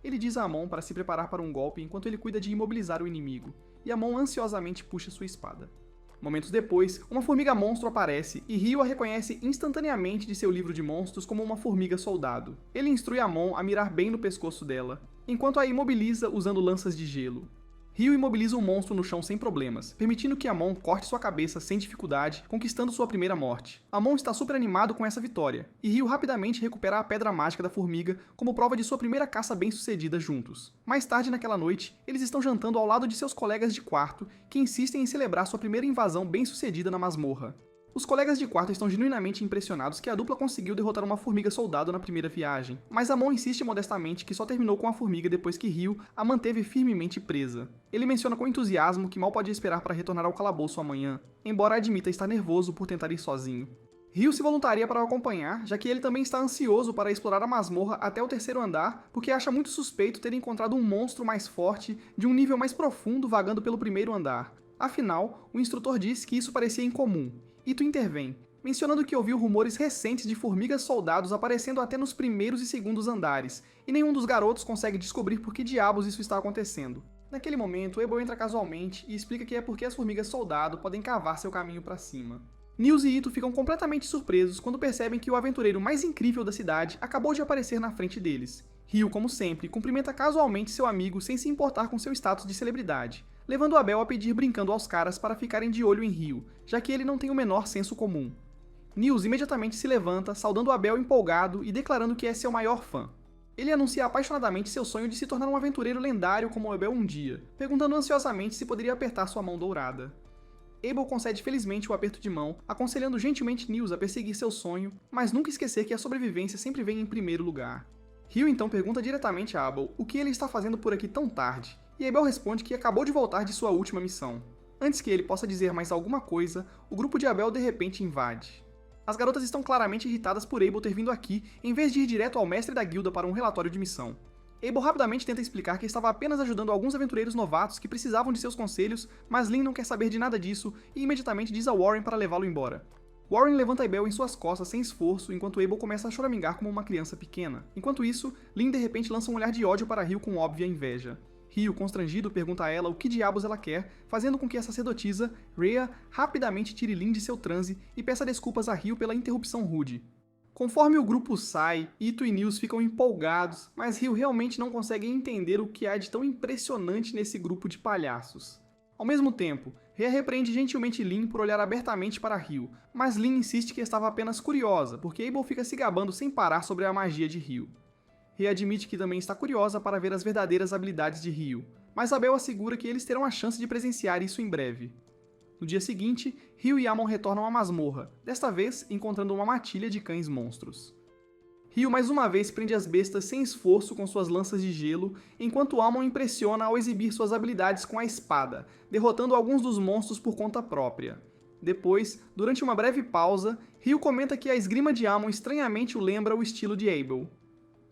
Ele diz a Amon para se preparar para um golpe enquanto ele cuida de imobilizar o inimigo, e Amon ansiosamente puxa sua espada. Momentos depois, uma formiga monstro aparece e Ryu a reconhece instantaneamente de seu livro de monstros como uma formiga soldado. Ele instrui Amon a mirar bem no pescoço dela, enquanto a imobiliza usando lanças de gelo. Ryu imobiliza o monstro no chão sem problemas, permitindo que Amon corte sua cabeça sem dificuldade, conquistando sua primeira morte. Amon está super animado com essa vitória, e Ryu rapidamente recupera a pedra mágica da formiga como prova de sua primeira caça bem-sucedida juntos. Mais tarde naquela noite, eles estão jantando ao lado de seus colegas de quarto, que insistem em celebrar sua primeira invasão bem-sucedida na masmorra. Os colegas de quarto estão genuinamente impressionados que a dupla conseguiu derrotar uma formiga soldado na primeira viagem, mas Amon insiste modestamente que só terminou com a formiga depois que Ryu a manteve firmemente presa. Ele menciona com entusiasmo que mal pode esperar para retornar ao calabouço amanhã, embora admita estar nervoso por tentar ir sozinho. Ryu se voluntaria para o acompanhar, já que ele também está ansioso para explorar a masmorra até o terceiro andar, porque acha muito suspeito ter encontrado um monstro mais forte, de um nível mais profundo vagando pelo primeiro andar. Afinal, o instrutor diz que isso parecia incomum. Ito intervém, mencionando que ouviu rumores recentes de formigas soldados aparecendo até nos primeiros e segundos andares, e nenhum dos garotos consegue descobrir por que diabos isso está acontecendo. Naquele momento, Abel entra casualmente e explica que é porque as formigas soldado podem cavar seu caminho para cima. Nils e Ito ficam completamente surpresos quando percebem que o aventureiro mais incrível da cidade acabou de aparecer na frente deles. Ryu, como sempre, cumprimenta casualmente seu amigo sem se importar com seu status de celebridade, levando Abel a pedir brincando aos caras para ficarem de olho em Ryu, já que ele não tem o menor senso comum. Nils imediatamente se levanta, saudando Abel empolgado e declarando que é seu maior fã. Ele anuncia apaixonadamente seu sonho de se tornar um aventureiro lendário como Abel um dia, perguntando ansiosamente se poderia apertar sua mão dourada. Abel concede felizmente o aperto de mão, aconselhando gentilmente Nils a perseguir seu sonho, mas nunca esquecer que a sobrevivência sempre vem em primeiro lugar. Ryu então pergunta diretamente a Abel o que ele está fazendo por aqui tão tarde, e Abel responde que acabou de voltar de sua última missão. Antes que ele possa dizer mais alguma coisa, o grupo de Abel de repente invade. As garotas estão claramente irritadas por Abel ter vindo aqui, em vez de ir direto ao mestre da guilda para um relatório de missão. Abel rapidamente tenta explicar que estava apenas ajudando alguns aventureiros novatos que precisavam de seus conselhos, mas Lin não quer saber de nada disso e imediatamente diz a Warren para levá-lo embora. Warren levanta Abel em suas costas sem esforço, enquanto Abel começa a choramingar como uma criança pequena. Enquanto isso, Lin de repente lança um olhar de ódio para Ryu com óbvia inveja. Ryu, constrangido, pergunta a ela o que diabos ela quer, fazendo com que a sacerdotisa, Rhea, rapidamente tire Lin de seu transe e peça desculpas a Ryu pela interrupção rude. Conforme o grupo sai, Ito e Nils ficam empolgados, mas Ryu realmente não consegue entender o que há de tão impressionante nesse grupo de palhaços. Ao mesmo tempo, Rhea repreende gentilmente Lin por olhar abertamente para Ryu, mas Lin insiste que estava apenas curiosa, porque Abel fica se gabando sem parar sobre a magia de Ryu. Rhea admite que também está curiosa para ver as verdadeiras habilidades de Ryu, mas Abel assegura que eles terão a chance de presenciar isso em breve. No dia seguinte, Ryu e Amon retornam à masmorra, desta vez encontrando uma matilha de cães monstros. Ryu mais uma vez prende as bestas sem esforço com suas lanças de gelo, enquanto Amon impressiona ao exibir suas habilidades com a espada, derrotando alguns dos monstros por conta própria. Depois, durante uma breve pausa, Ryu comenta que a esgrima de Amon estranhamente o lembra o estilo de Abel.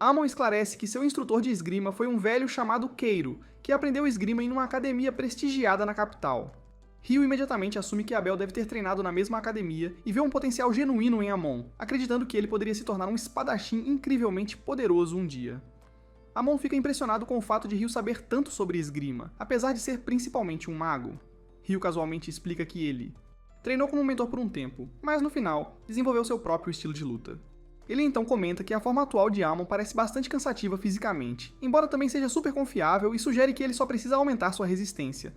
Amon esclarece que seu instrutor de esgrima foi um velho chamado Keiro, que aprendeu esgrima em uma academia prestigiada na capital. Ryu imediatamente assume que Abel deve ter treinado na mesma academia e vê um potencial genuíno em Amon, acreditando que ele poderia se tornar um espadachim incrivelmente poderoso um dia. Amon fica impressionado com o fato de Ryu saber tanto sobre esgrima, apesar de ser principalmente um mago. Ryu casualmente explica que ele treinou como mentor por um tempo, mas no final, desenvolveu seu próprio estilo de luta. Ele então comenta que a forma atual de Amon parece bastante cansativa fisicamente, embora também seja super confiável e sugere que ele só precisa aumentar sua resistência.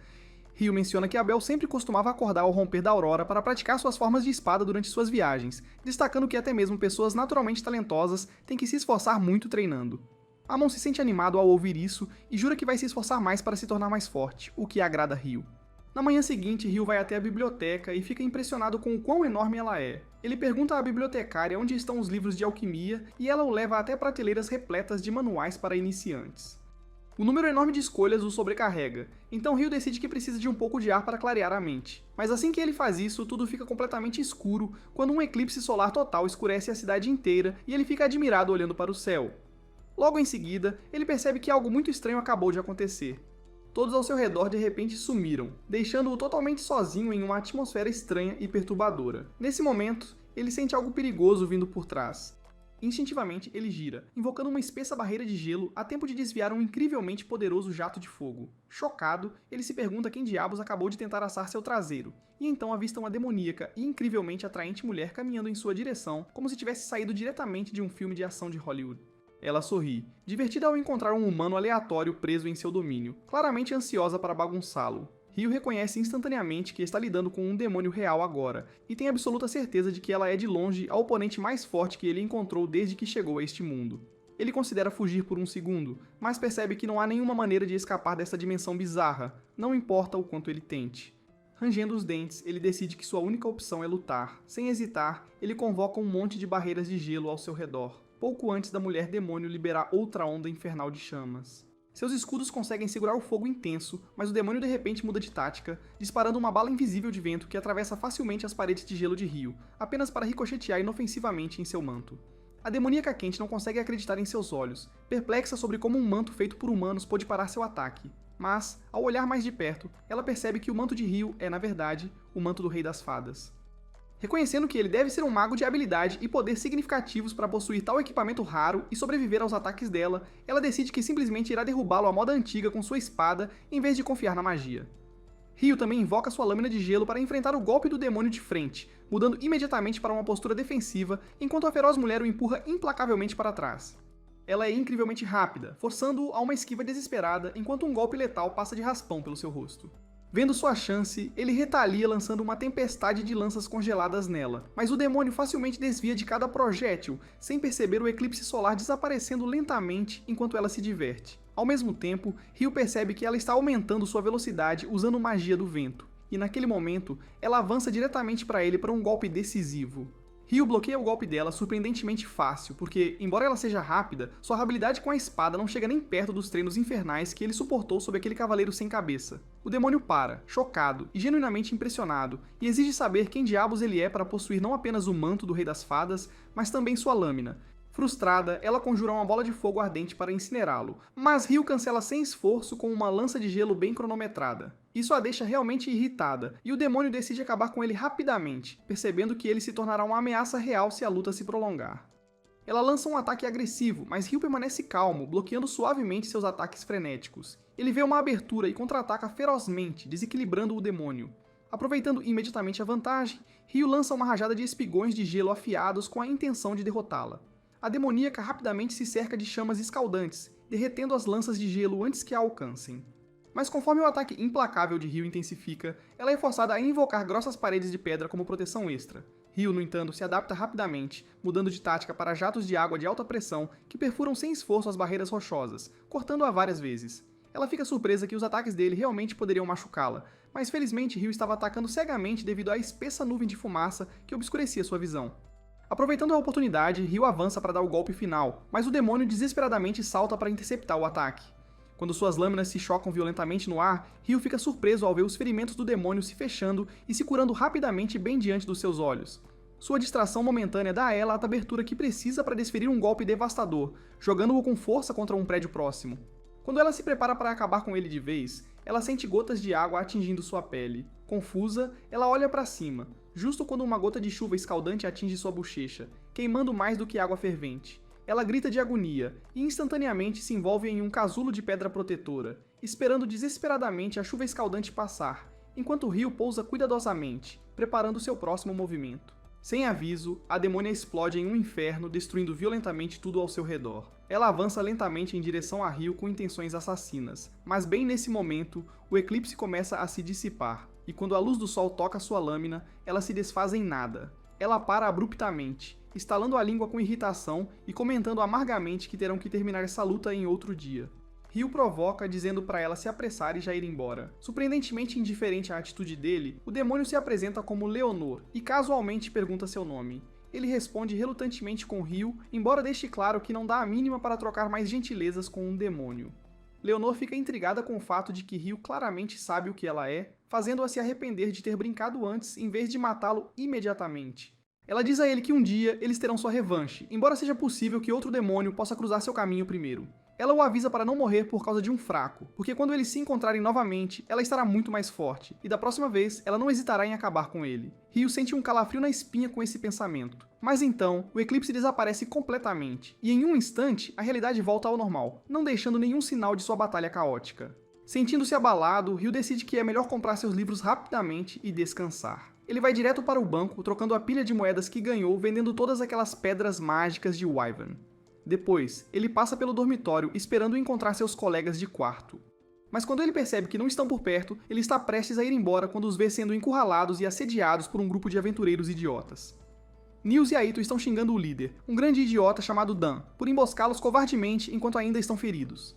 Ryu menciona que Abel sempre costumava acordar ao romper da aurora para praticar suas formas de espada durante suas viagens, destacando que até mesmo pessoas naturalmente talentosas têm que se esforçar muito treinando. Amon se sente animado ao ouvir isso e jura que vai se esforçar mais para se tornar mais forte, o que agrada Ryu. Na manhã seguinte, Ryu vai até a biblioteca e fica impressionado com o quão enorme ela é. Ele pergunta à bibliotecária onde estão os livros de alquimia e ela o leva até prateleiras repletas de manuais para iniciantes. O número enorme de escolhas o sobrecarrega, então Ryu decide que precisa de um pouco de ar para clarear a mente. Mas assim que ele faz isso, tudo fica completamente escuro quando um eclipse solar total escurece a cidade inteira e ele fica admirado olhando para o céu. Logo em seguida, ele percebe que algo muito estranho acabou de acontecer. Todos ao seu redor de repente sumiram, deixando-o totalmente sozinho em uma atmosfera estranha e perturbadora. Nesse momento, ele sente algo perigoso vindo por trás. Instintivamente, ele gira, invocando uma espessa barreira de gelo a tempo de desviar um incrivelmente poderoso jato de fogo. Chocado, ele se pergunta quem diabos acabou de tentar assar seu traseiro, e então avista uma demoníaca e incrivelmente atraente mulher caminhando em sua direção, como se tivesse saído diretamente de um filme de ação de Hollywood. Ela sorri, divertida ao encontrar um humano aleatório preso em seu domínio, claramente ansiosa para bagunçá-lo. Ryu reconhece instantaneamente que está lidando com um demônio real agora, e tem absoluta certeza de que ela é de longe a oponente mais forte que ele encontrou desde que chegou a este mundo. Ele considera fugir por um segundo, mas percebe que não há nenhuma maneira de escapar dessa dimensão bizarra, não importa o quanto ele tente. Rangendo os dentes, ele decide que sua única opção é lutar. Sem hesitar, ele convoca um monte de barreiras de gelo ao seu redor, pouco antes da mulher demônio liberar outra onda infernal de chamas. Seus escudos conseguem segurar o fogo intenso, mas o demônio de repente muda de tática, disparando uma bala invisível de vento que atravessa facilmente as paredes de gelo de Ryu, apenas para ricochetear inofensivamente em seu manto. A demoníaca quente não consegue acreditar em seus olhos, perplexa sobre como um manto feito por humanos pôde parar seu ataque. Mas, ao olhar mais de perto, ela percebe que o manto de Ryu é, na verdade, o manto do Rei das Fadas. Reconhecendo que ele deve ser um mago de habilidade e poder significativos para possuir tal equipamento raro e sobreviver aos ataques dela, ela decide que simplesmente irá derrubá-lo à moda antiga com sua espada, em vez de confiar na magia. Ryu também invoca sua lâmina de gelo para enfrentar o golpe do demônio de frente, mudando imediatamente para uma postura defensiva, enquanto a feroz mulher o empurra implacavelmente para trás. Ela é incrivelmente rápida, forçando-o a uma esquiva desesperada, enquanto um golpe letal passa de raspão pelo seu rosto. Vendo sua chance, ele retalia lançando uma tempestade de lanças congeladas nela, mas o demônio facilmente desvia de cada projétil, sem perceber o eclipse solar desaparecendo lentamente enquanto ela se diverte. Ao mesmo tempo, Ryu percebe que ela está aumentando sua velocidade usando magia do vento, e naquele momento, ela avança diretamente para ele para um golpe decisivo. Ryu bloqueia o golpe dela surpreendentemente fácil, porque, embora ela seja rápida, sua habilidade com a espada não chega nem perto dos treinos infernais que ele suportou sob aquele cavaleiro sem cabeça. O demônio para, chocado e genuinamente impressionado, e exige saber quem diabos ele é para possuir não apenas o manto do Rei das Fadas, mas também sua lâmina. Frustrada, ela conjura uma bola de fogo ardente para incinerá-lo, mas Ryu cancela sem esforço com uma lança de gelo bem cronometrada. Isso a deixa realmente irritada, e o demônio decide acabar com ele rapidamente, percebendo que ele se tornará uma ameaça real se a luta se prolongar. Ela lança um ataque agressivo, mas Ryu permanece calmo, bloqueando suavemente seus ataques frenéticos. Ele vê uma abertura e contra-ataca ferozmente, desequilibrando o demônio. Aproveitando imediatamente a vantagem, Ryu lança uma rajada de espigões de gelo afiados com a intenção de derrotá-la. A demoníaca rapidamente se cerca de chamas escaldantes, derretendo as lanças de gelo antes que a alcancem. Mas conforme o ataque implacável de Ryu intensifica, ela é forçada a invocar grossas paredes de pedra como proteção extra. Ryu, no entanto, se adapta rapidamente, mudando de tática para jatos de água de alta pressão que perfuram sem esforço as barreiras rochosas, cortando-a várias vezes. Ela fica surpresa que os ataques dele realmente poderiam machucá-la, mas felizmente Ryu estava atacando cegamente devido à espessa nuvem de fumaça que obscurecia sua visão. Aproveitando a oportunidade, Ryu avança para dar o golpe final, mas o demônio desesperadamente salta para interceptar o ataque. Quando suas lâminas se chocam violentamente no ar, Ryu fica surpreso ao ver os ferimentos do demônio se fechando e se curando rapidamente bem diante dos seus olhos. Sua distração momentânea dá a ela a abertura que precisa para desferir um golpe devastador, jogando-o com força contra um prédio próximo. Quando ela se prepara para acabar com ele de vez, ela sente gotas de água atingindo sua pele. Confusa, ela olha para cima, justo quando uma gota de chuva escaldante atinge sua bochecha, queimando mais do que água fervente. Ela grita de agonia e instantaneamente se envolve em um casulo de pedra protetora, esperando desesperadamente a chuva escaldante passar, enquanto Ryu pousa cuidadosamente, preparando seu próximo movimento. Sem aviso, a demônia explode em um inferno, destruindo violentamente tudo ao seu redor. Ela avança lentamente em direção a Ryu com intenções assassinas, mas bem nesse momento, o eclipse começa a se dissipar, e quando a luz do sol toca sua lâmina, ela se desfaz em nada. Ela para abruptamente, estalando a língua com irritação e comentando amargamente que terão que terminar essa luta em outro dia. Ryu provoca, dizendo para ela se apressar e já ir embora. Surpreendentemente indiferente à atitude dele, o demônio se apresenta como Leonor e casualmente pergunta seu nome. Ele responde relutantemente com Ryu, embora deixe claro que não dá a mínima para trocar mais gentilezas com um demônio. Leonor fica intrigada com o fato de que Ryu claramente sabe o que ela é, fazendo-a se arrepender de ter brincado antes em vez de matá-lo imediatamente. Ela diz a ele que um dia eles terão sua revanche, embora seja possível que outro demônio possa cruzar seu caminho primeiro. Ela o avisa para não morrer por causa de um fraco, porque quando eles se encontrarem novamente, ela estará muito mais forte, e da próxima vez, ela não hesitará em acabar com ele. Ryu sente um calafrio na espinha com esse pensamento. Mas então, o eclipse desaparece completamente, e em um instante, a realidade volta ao normal, não deixando nenhum sinal de sua batalha caótica. Sentindo-se abalado, Ryu decide que é melhor comprar seus livros rapidamente e descansar. Ele vai direto para o banco, trocando a pilha de moedas que ganhou vendendo todas aquelas pedras mágicas de Wyvern. Depois, ele passa pelo dormitório esperando encontrar seus colegas de quarto. Mas quando ele percebe que não estão por perto, ele está prestes a ir embora quando os vê sendo encurralados e assediados por um grupo de aventureiros idiotas. Nils e Aito estão xingando o líder, um grande idiota chamado Dan, por emboscá-los covardemente enquanto ainda estão feridos.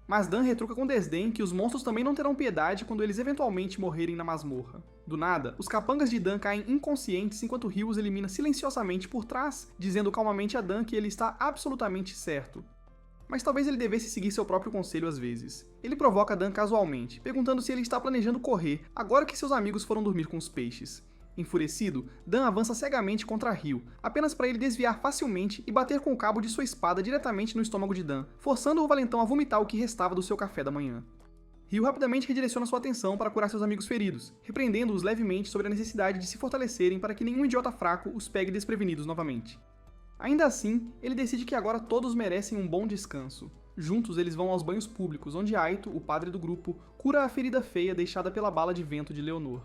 Mas Dan retruca com desdém que os monstros também não terão piedade quando eles eventualmente morrerem na masmorra. Do nada, os capangas de Dan caem inconscientes enquanto Ryu os elimina silenciosamente por trás, dizendo calmamente a Dan que ele está absolutamente certo. Mas talvez ele devesse seguir seu próprio conselho às vezes. Ele provoca Dan casualmente, perguntando se ele está planejando correr agora que seus amigos foram dormir com os peixes. Enfurecido, Dan avança cegamente contra Ryu, apenas para ele desviar facilmente e bater com o cabo de sua espada diretamente no estômago de Dan, forçando o valentão a vomitar o que restava do seu café da manhã. Ryu rapidamente redireciona sua atenção para curar seus amigos feridos, repreendendo-os levemente sobre a necessidade de se fortalecerem para que nenhum idiota fraco os pegue desprevenidos novamente. Ainda assim, ele decide que agora todos merecem um bom descanso. Juntos eles vão aos banhos públicos, onde Aito, o padre do grupo, cura a ferida feia deixada pela bala de vento de Leonor.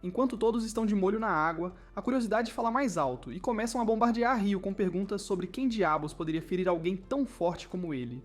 Enquanto todos estão de molho na água, a curiosidade fala mais alto e começam a bombardear Ryu com perguntas sobre quem diabos poderia ferir alguém tão forte como ele.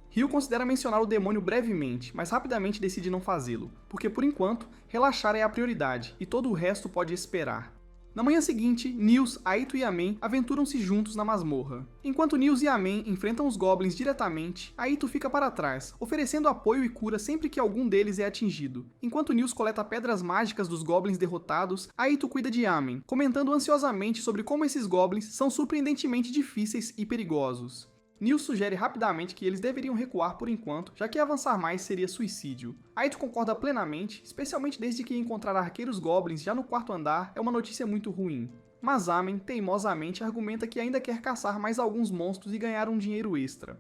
Ryu considera mencionar o demônio brevemente, mas rapidamente decide não fazê-lo, porque por enquanto, relaxar é a prioridade e todo o resto pode esperar. Na manhã seguinte, Nils, Aito e Amen aventuram-se juntos na masmorra. Enquanto Nils e Amen enfrentam os goblins diretamente, Aito fica para trás, oferecendo apoio e cura sempre que algum deles é atingido. Enquanto Nils coleta pedras mágicas dos goblins derrotados, Aito cuida de Amen, comentando ansiosamente sobre como esses goblins são surpreendentemente difíceis e perigosos. Nils sugere rapidamente que eles deveriam recuar por enquanto, já que avançar mais seria suicídio. Aito concorda plenamente, especialmente desde que encontrar arqueiros goblins já no quarto andar é uma notícia muito ruim. Mas Amen teimosamente argumenta que ainda quer caçar mais alguns monstros e ganhar um dinheiro extra.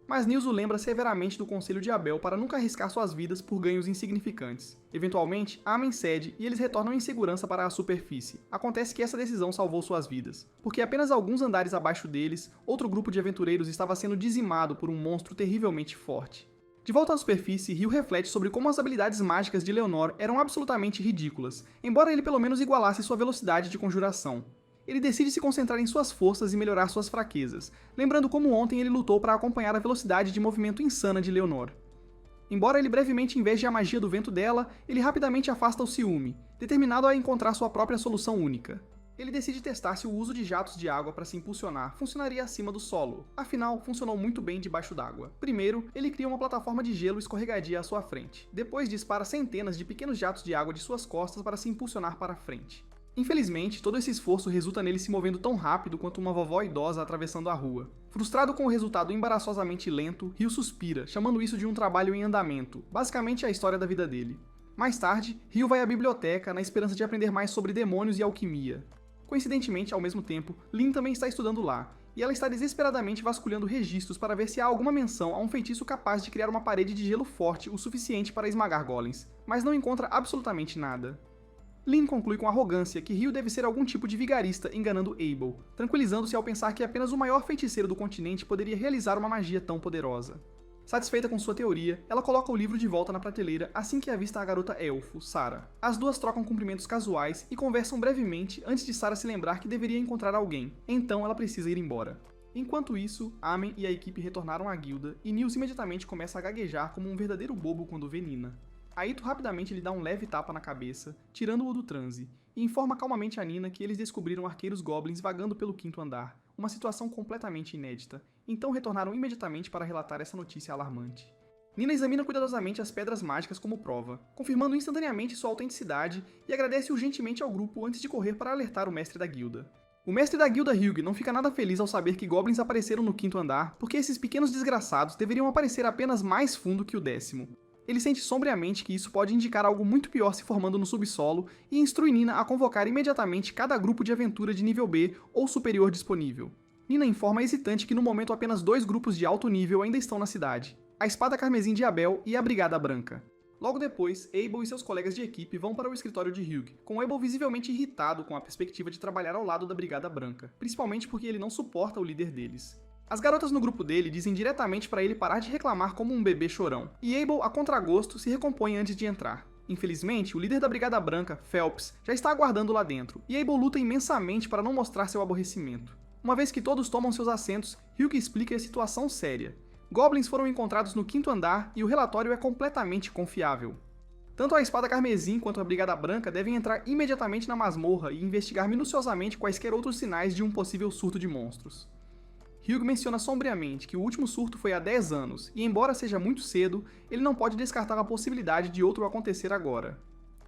Mas Nils o lembra severamente do conselho de Abel para nunca arriscar suas vidas por ganhos insignificantes. Eventualmente, Amen cede e eles retornam em segurança para a superfície. Acontece que essa decisão salvou suas vidas, porque apenas alguns andares abaixo deles, outro grupo de aventureiros estava sendo dizimado por um monstro terrivelmente forte. De volta à superfície, Ryu reflete sobre como as habilidades mágicas de Leonor eram absolutamente ridículas, embora ele pelo menos igualasse sua velocidade de conjuração. Ele decide se concentrar em suas forças e melhorar suas fraquezas, lembrando como ontem ele lutou para acompanhar a velocidade de movimento insana de Leonor. Embora ele brevemente inveje a magia do vento dela, ele rapidamente afasta o ciúme, determinado a encontrar sua própria solução única. Ele decide testar se o uso de jatos de água para se impulsionar funcionaria acima do solo, afinal, funcionou muito bem debaixo d'água. Primeiro, ele cria uma plataforma de gelo escorregadia à sua frente, depois dispara centenas de pequenos jatos de água de suas costas para se impulsionar para a frente. Infelizmente, todo esse esforço resulta nele se movendo tão rápido quanto uma vovó idosa atravessando a rua. Frustrado com o resultado embaraçosamente lento, Ryu suspira, chamando isso de um trabalho em andamento, basicamente a história da vida dele. Mais tarde, Ryu vai à biblioteca na esperança de aprender mais sobre demônios e alquimia. Coincidentemente, ao mesmo tempo, Lynn também está estudando lá, e ela está desesperadamente vasculhando registros para ver se há alguma menção a um feitiço capaz de criar uma parede de gelo forte o suficiente para esmagar golems, mas não encontra absolutamente nada. Lynn conclui com arrogância que Ryu deve ser algum tipo de vigarista enganando Abel, tranquilizando-se ao pensar que apenas o maior feiticeiro do continente poderia realizar uma magia tão poderosa. Satisfeita com sua teoria, ela coloca o livro de volta na prateleira assim que avista a garota elfo, Sarah. As duas trocam cumprimentos casuais e conversam brevemente antes de Sarah se lembrar que deveria encontrar alguém, então ela precisa ir embora. Enquanto isso, Amen e a equipe retornaram à guilda e Nils imediatamente começa a gaguejar como um verdadeiro bobo quando vê Nina. Aito rapidamente lhe dá um leve tapa na cabeça, tirando-o do transe, e informa calmamente a Nina que eles descobriram arqueiros goblins vagando pelo 5º andar, uma situação completamente inédita, então retornaram imediatamente para relatar essa notícia alarmante. Nina examina cuidadosamente as pedras mágicas como prova, confirmando instantaneamente sua autenticidade e agradece urgentemente ao grupo antes de correr para alertar o mestre da guilda. O mestre da guilda Hugh não fica nada feliz ao saber que goblins apareceram no 5º andar, porque esses pequenos desgraçados deveriam aparecer apenas mais fundo que o 10º. Ele sente sombriamente que isso pode indicar algo muito pior se formando no subsolo e instrui Nina a convocar imediatamente cada grupo de aventura de nível B ou superior disponível. Nina informa hesitante que no momento apenas 2 grupos de alto nível ainda estão na cidade, a Espada Carmesim de Abel e a Brigada Branca. Logo depois, Abel e seus colegas de equipe vão para o escritório de Hugh, com Abel visivelmente irritado com a perspectiva de trabalhar ao lado da Brigada Branca, principalmente porque ele não suporta o líder deles. As garotas no grupo dele dizem diretamente para ele parar de reclamar como um bebê chorão, e Abel, a contragosto, se recompõe antes de entrar. Infelizmente, o líder da Brigada Branca, Phelps, já está aguardando lá dentro, e Abel luta imensamente para não mostrar seu aborrecimento. Uma vez que todos tomam seus assentos, Hugh explica a situação séria. Goblins foram encontrados no 5º andar e o relatório é completamente confiável. Tanto a Espada Carmesim quanto a Brigada Branca devem entrar imediatamente na masmorra e investigar minuciosamente quaisquer outros sinais de um possível surto de monstros. Hugh menciona sombriamente que o último surto foi há 10 anos, e embora seja muito cedo, ele não pode descartar a possibilidade de outro acontecer agora.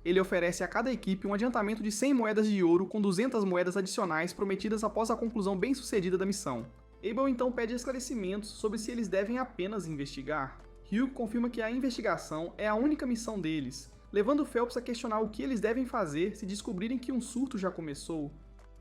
Ele oferece a cada equipe um adiantamento de 100 moedas de ouro com 200 moedas adicionais prometidas após a conclusão bem-sucedida da missão. Abel então pede esclarecimentos sobre se eles devem apenas investigar. Hugh confirma que a investigação é a única missão deles, levando Phelps a questionar o que eles devem fazer se descobrirem que um surto já começou.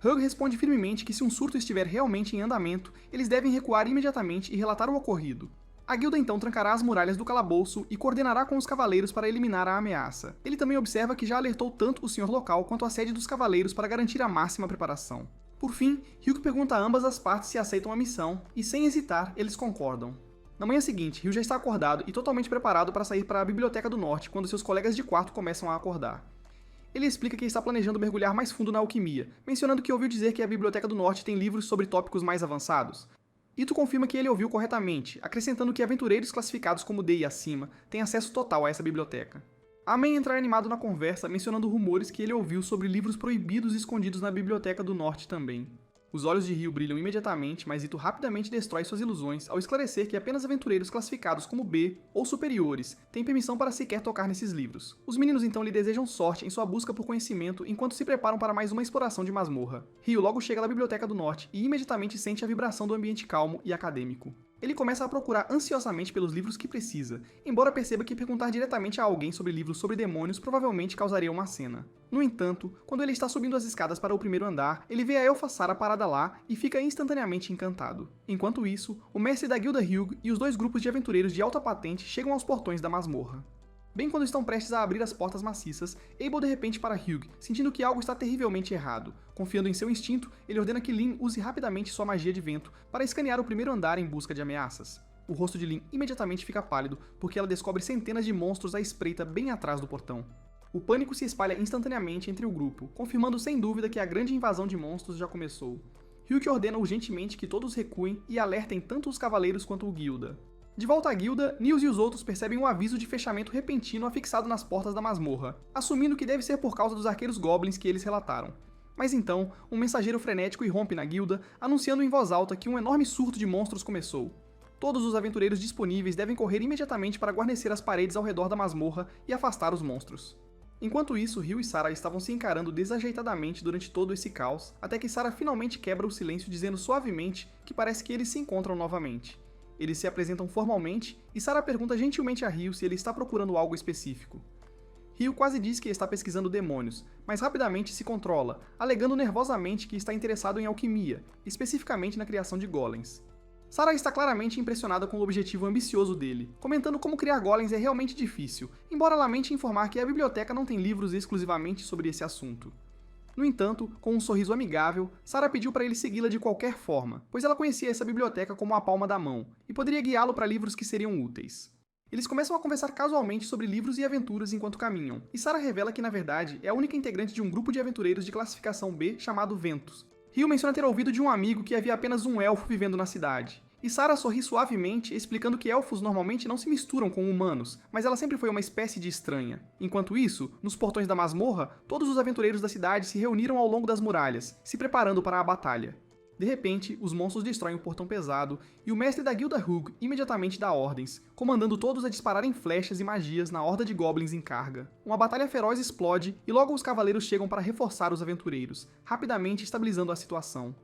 Hugh responde firmemente que se um surto estiver realmente em andamento, eles devem recuar imediatamente e relatar o ocorrido. A guilda então trancará as muralhas do calabouço e coordenará com os cavaleiros para eliminar a ameaça. Ele também observa que já alertou tanto o senhor local quanto a sede dos cavaleiros para garantir a máxima preparação. Por fim, Hugh pergunta a ambas as partes se aceitam a missão, e sem hesitar, eles concordam. Na manhã seguinte, Hugh já está acordado e totalmente preparado para sair para a Biblioteca do Norte quando seus colegas de quarto começam a acordar. Ele explica que está planejando mergulhar mais fundo na alquimia, mencionando que ouviu dizer que a Biblioteca do Norte tem livros sobre tópicos mais avançados. Ito confirma que ele ouviu corretamente, acrescentando que aventureiros classificados como D e acima têm acesso total a essa biblioteca. Amen entra animado na conversa, mencionando rumores que ele ouviu sobre livros proibidos escondidos na Biblioteca do Norte também. Os olhos de Ryu brilham imediatamente, mas Ito rapidamente destrói suas ilusões ao esclarecer que apenas aventureiros classificados como B ou superiores têm permissão para sequer tocar nesses livros. Os meninos então lhe desejam sorte em sua busca por conhecimento enquanto se preparam para mais uma exploração de masmorra. Ryu logo chega na Biblioteca do Norte e imediatamente sente a vibração do ambiente calmo e acadêmico. Ele começa a procurar ansiosamente pelos livros que precisa, embora perceba que perguntar diretamente a alguém sobre livros sobre demônios provavelmente causaria uma cena. No entanto, quando ele está subindo as escadas para o 1º andar, ele vê a elfa Sarah parada lá e fica instantaneamente encantado. Enquanto isso, o mestre da guilda Hugh e os 2 grupos de aventureiros de alta patente chegam aos portões da masmorra. Bem quando estão prestes a abrir as portas maciças, Abel de repente para Hugh, sentindo que algo está terrivelmente errado. Confiando em seu instinto, ele ordena que Lynn use rapidamente sua magia de vento para escanear o 1º andar em busca de ameaças. O rosto de Lynn imediatamente fica pálido, porque ela descobre centenas de monstros à espreita bem atrás do portão. O pânico se espalha instantaneamente entre o grupo, confirmando sem dúvida que a grande invasão de monstros já começou. Hugh ordena urgentemente que todos recuem e alertem tanto os cavaleiros quanto o guilda. De volta à guilda, Nils e os outros percebem um aviso de fechamento repentino afixado nas portas da masmorra, assumindo que deve ser por causa dos arqueiros goblins que eles relataram. Mas então, um mensageiro frenético irrompe na guilda, anunciando em voz alta que um enorme surto de monstros começou. Todos os aventureiros disponíveis devem correr imediatamente para guarnecer as paredes ao redor da masmorra e afastar os monstros. Enquanto isso, Ryu e Sarah estavam se encarando desajeitadamente durante todo esse caos, até que Sarah finalmente quebra o silêncio dizendo suavemente que parece que eles se encontram novamente. Eles se apresentam formalmente e Sarah pergunta gentilmente a Ryu se ele está procurando algo específico. Ryu quase diz que está pesquisando demônios, mas rapidamente se controla, alegando nervosamente que está interessado em alquimia, especificamente na criação de golems. Sarah está claramente impressionada com o objetivo ambicioso dele, comentando como criar golems é realmente difícil, embora lamente informar que a biblioteca não tem livros exclusivamente sobre esse assunto. No entanto, com um sorriso amigável, Sarah pediu para ele segui-la de qualquer forma, pois ela conhecia essa biblioteca como a palma da mão, e poderia guiá-lo para livros que seriam úteis. Eles começam a conversar casualmente sobre livros e aventuras enquanto caminham, e Sarah revela que, na verdade, é a única integrante de um grupo de aventureiros de classificação B chamado Ventus. Ryu menciona ter ouvido de um amigo que havia apenas um elfo vivendo na cidade, e Sarah sorri suavemente, explicando que elfos normalmente não se misturam com humanos, mas ela sempre foi uma espécie de estranha. Enquanto isso, nos portões da masmorra, todos os aventureiros da cidade se reuniram ao longo das muralhas, se preparando para a batalha. De repente, os monstros destroem o portão pesado, e o mestre da guilda Hugh imediatamente dá ordens, comandando todos a dispararem flechas e magias na horda de goblins em carga. Uma batalha feroz explode, e logo os cavaleiros chegam para reforçar os aventureiros, rapidamente estabilizando a situação.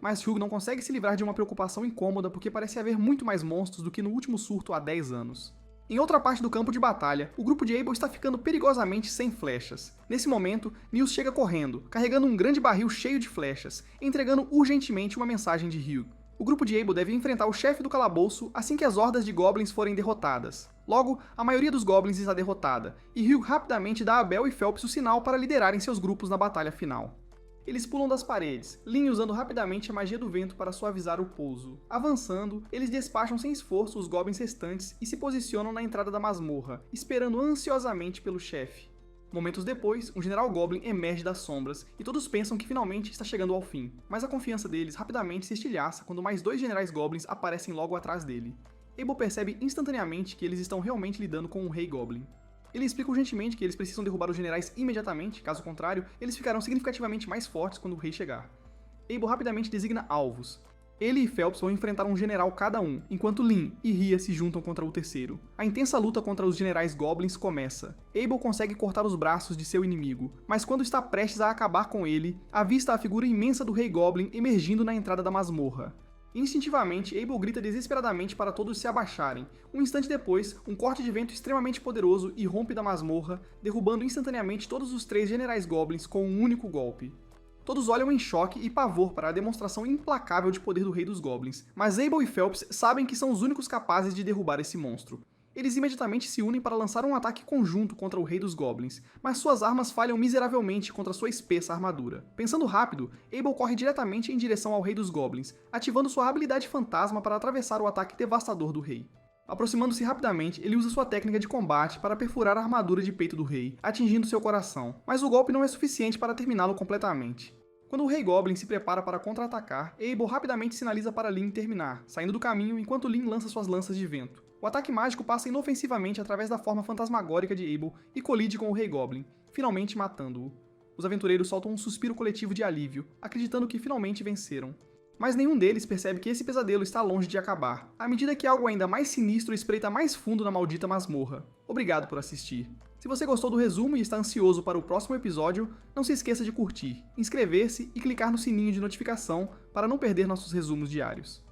Mas Hugh não consegue se livrar de uma preocupação incômoda porque parece haver muito mais monstros do que no último surto há 10 anos. Em outra parte do campo de batalha, o grupo de Abel está ficando perigosamente sem flechas. Nesse momento, Nils chega correndo, carregando um grande barril cheio de flechas, entregando urgentemente uma mensagem de Hugh. O grupo de Abel deve enfrentar o chefe do calabouço assim que as hordas de goblins forem derrotadas. Logo, a maioria dos goblins está derrotada, e Hugh rapidamente dá a Bel e Phelps o sinal para liderarem seus grupos na batalha final. Eles pulam das paredes, Lin usando rapidamente a magia do vento para suavizar o pouso. Avançando, eles despacham sem esforço os goblins restantes e se posicionam na entrada da masmorra, esperando ansiosamente pelo chefe. Momentos depois, um general goblin emerge das sombras e todos pensam que finalmente está chegando ao fim, mas a confiança deles rapidamente se estilhaça quando mais 2 generais goblins aparecem logo atrás dele. Abel percebe instantaneamente que eles estão realmente lidando com um rei goblin. Ele explica urgentemente que eles precisam derrubar os generais imediatamente, caso contrário, eles ficarão significativamente mais fortes quando o rei chegar. Abel rapidamente designa alvos. Ele e Phelps vão enfrentar um general cada um, enquanto Lin e Rhea se juntam contra o terceiro. A intensa luta contra os generais goblins começa. Abel consegue cortar os braços de seu inimigo, mas quando está prestes a acabar com ele, avista a figura imensa do rei goblin emergindo na entrada da masmorra. Instintivamente, Abel grita desesperadamente para todos se abaixarem. Um instante depois, um corte de vento extremamente poderoso irrompe da masmorra, derrubando instantaneamente todos os 3 generais goblins com um único golpe. Todos olham em choque e pavor para a demonstração implacável de poder do Rei dos Goblins, mas Abel e Phelps sabem que são os únicos capazes de derrubar esse monstro. Eles imediatamente se unem para lançar um ataque conjunto contra o Rei dos Goblins, mas suas armas falham miseravelmente contra sua espessa armadura. Pensando rápido, Abel corre diretamente em direção ao Rei dos Goblins, ativando sua habilidade fantasma para atravessar o ataque devastador do Rei. Aproximando-se rapidamente, ele usa sua técnica de combate para perfurar a armadura de peito do Rei, atingindo seu coração, mas o golpe não é suficiente para terminá-lo completamente. Quando o Rei Goblin se prepara para contra-atacar, Abel rapidamente sinaliza para Lin terminar, saindo do caminho enquanto Lin lança suas lanças de vento. O ataque mágico passa inofensivamente através da forma fantasmagórica de Abel e colide com o Rei Goblin, finalmente matando-o. Os aventureiros soltam um suspiro coletivo de alívio, acreditando que finalmente venceram. Mas nenhum deles percebe que esse pesadelo está longe de acabar, à medida que algo ainda mais sinistro espreita mais fundo na maldita masmorra. Obrigado por assistir. Se você gostou do resumo e está ansioso para o próximo episódio, não se esqueça de curtir, inscrever-se e clicar no sininho de notificação para não perder nossos resumos diários.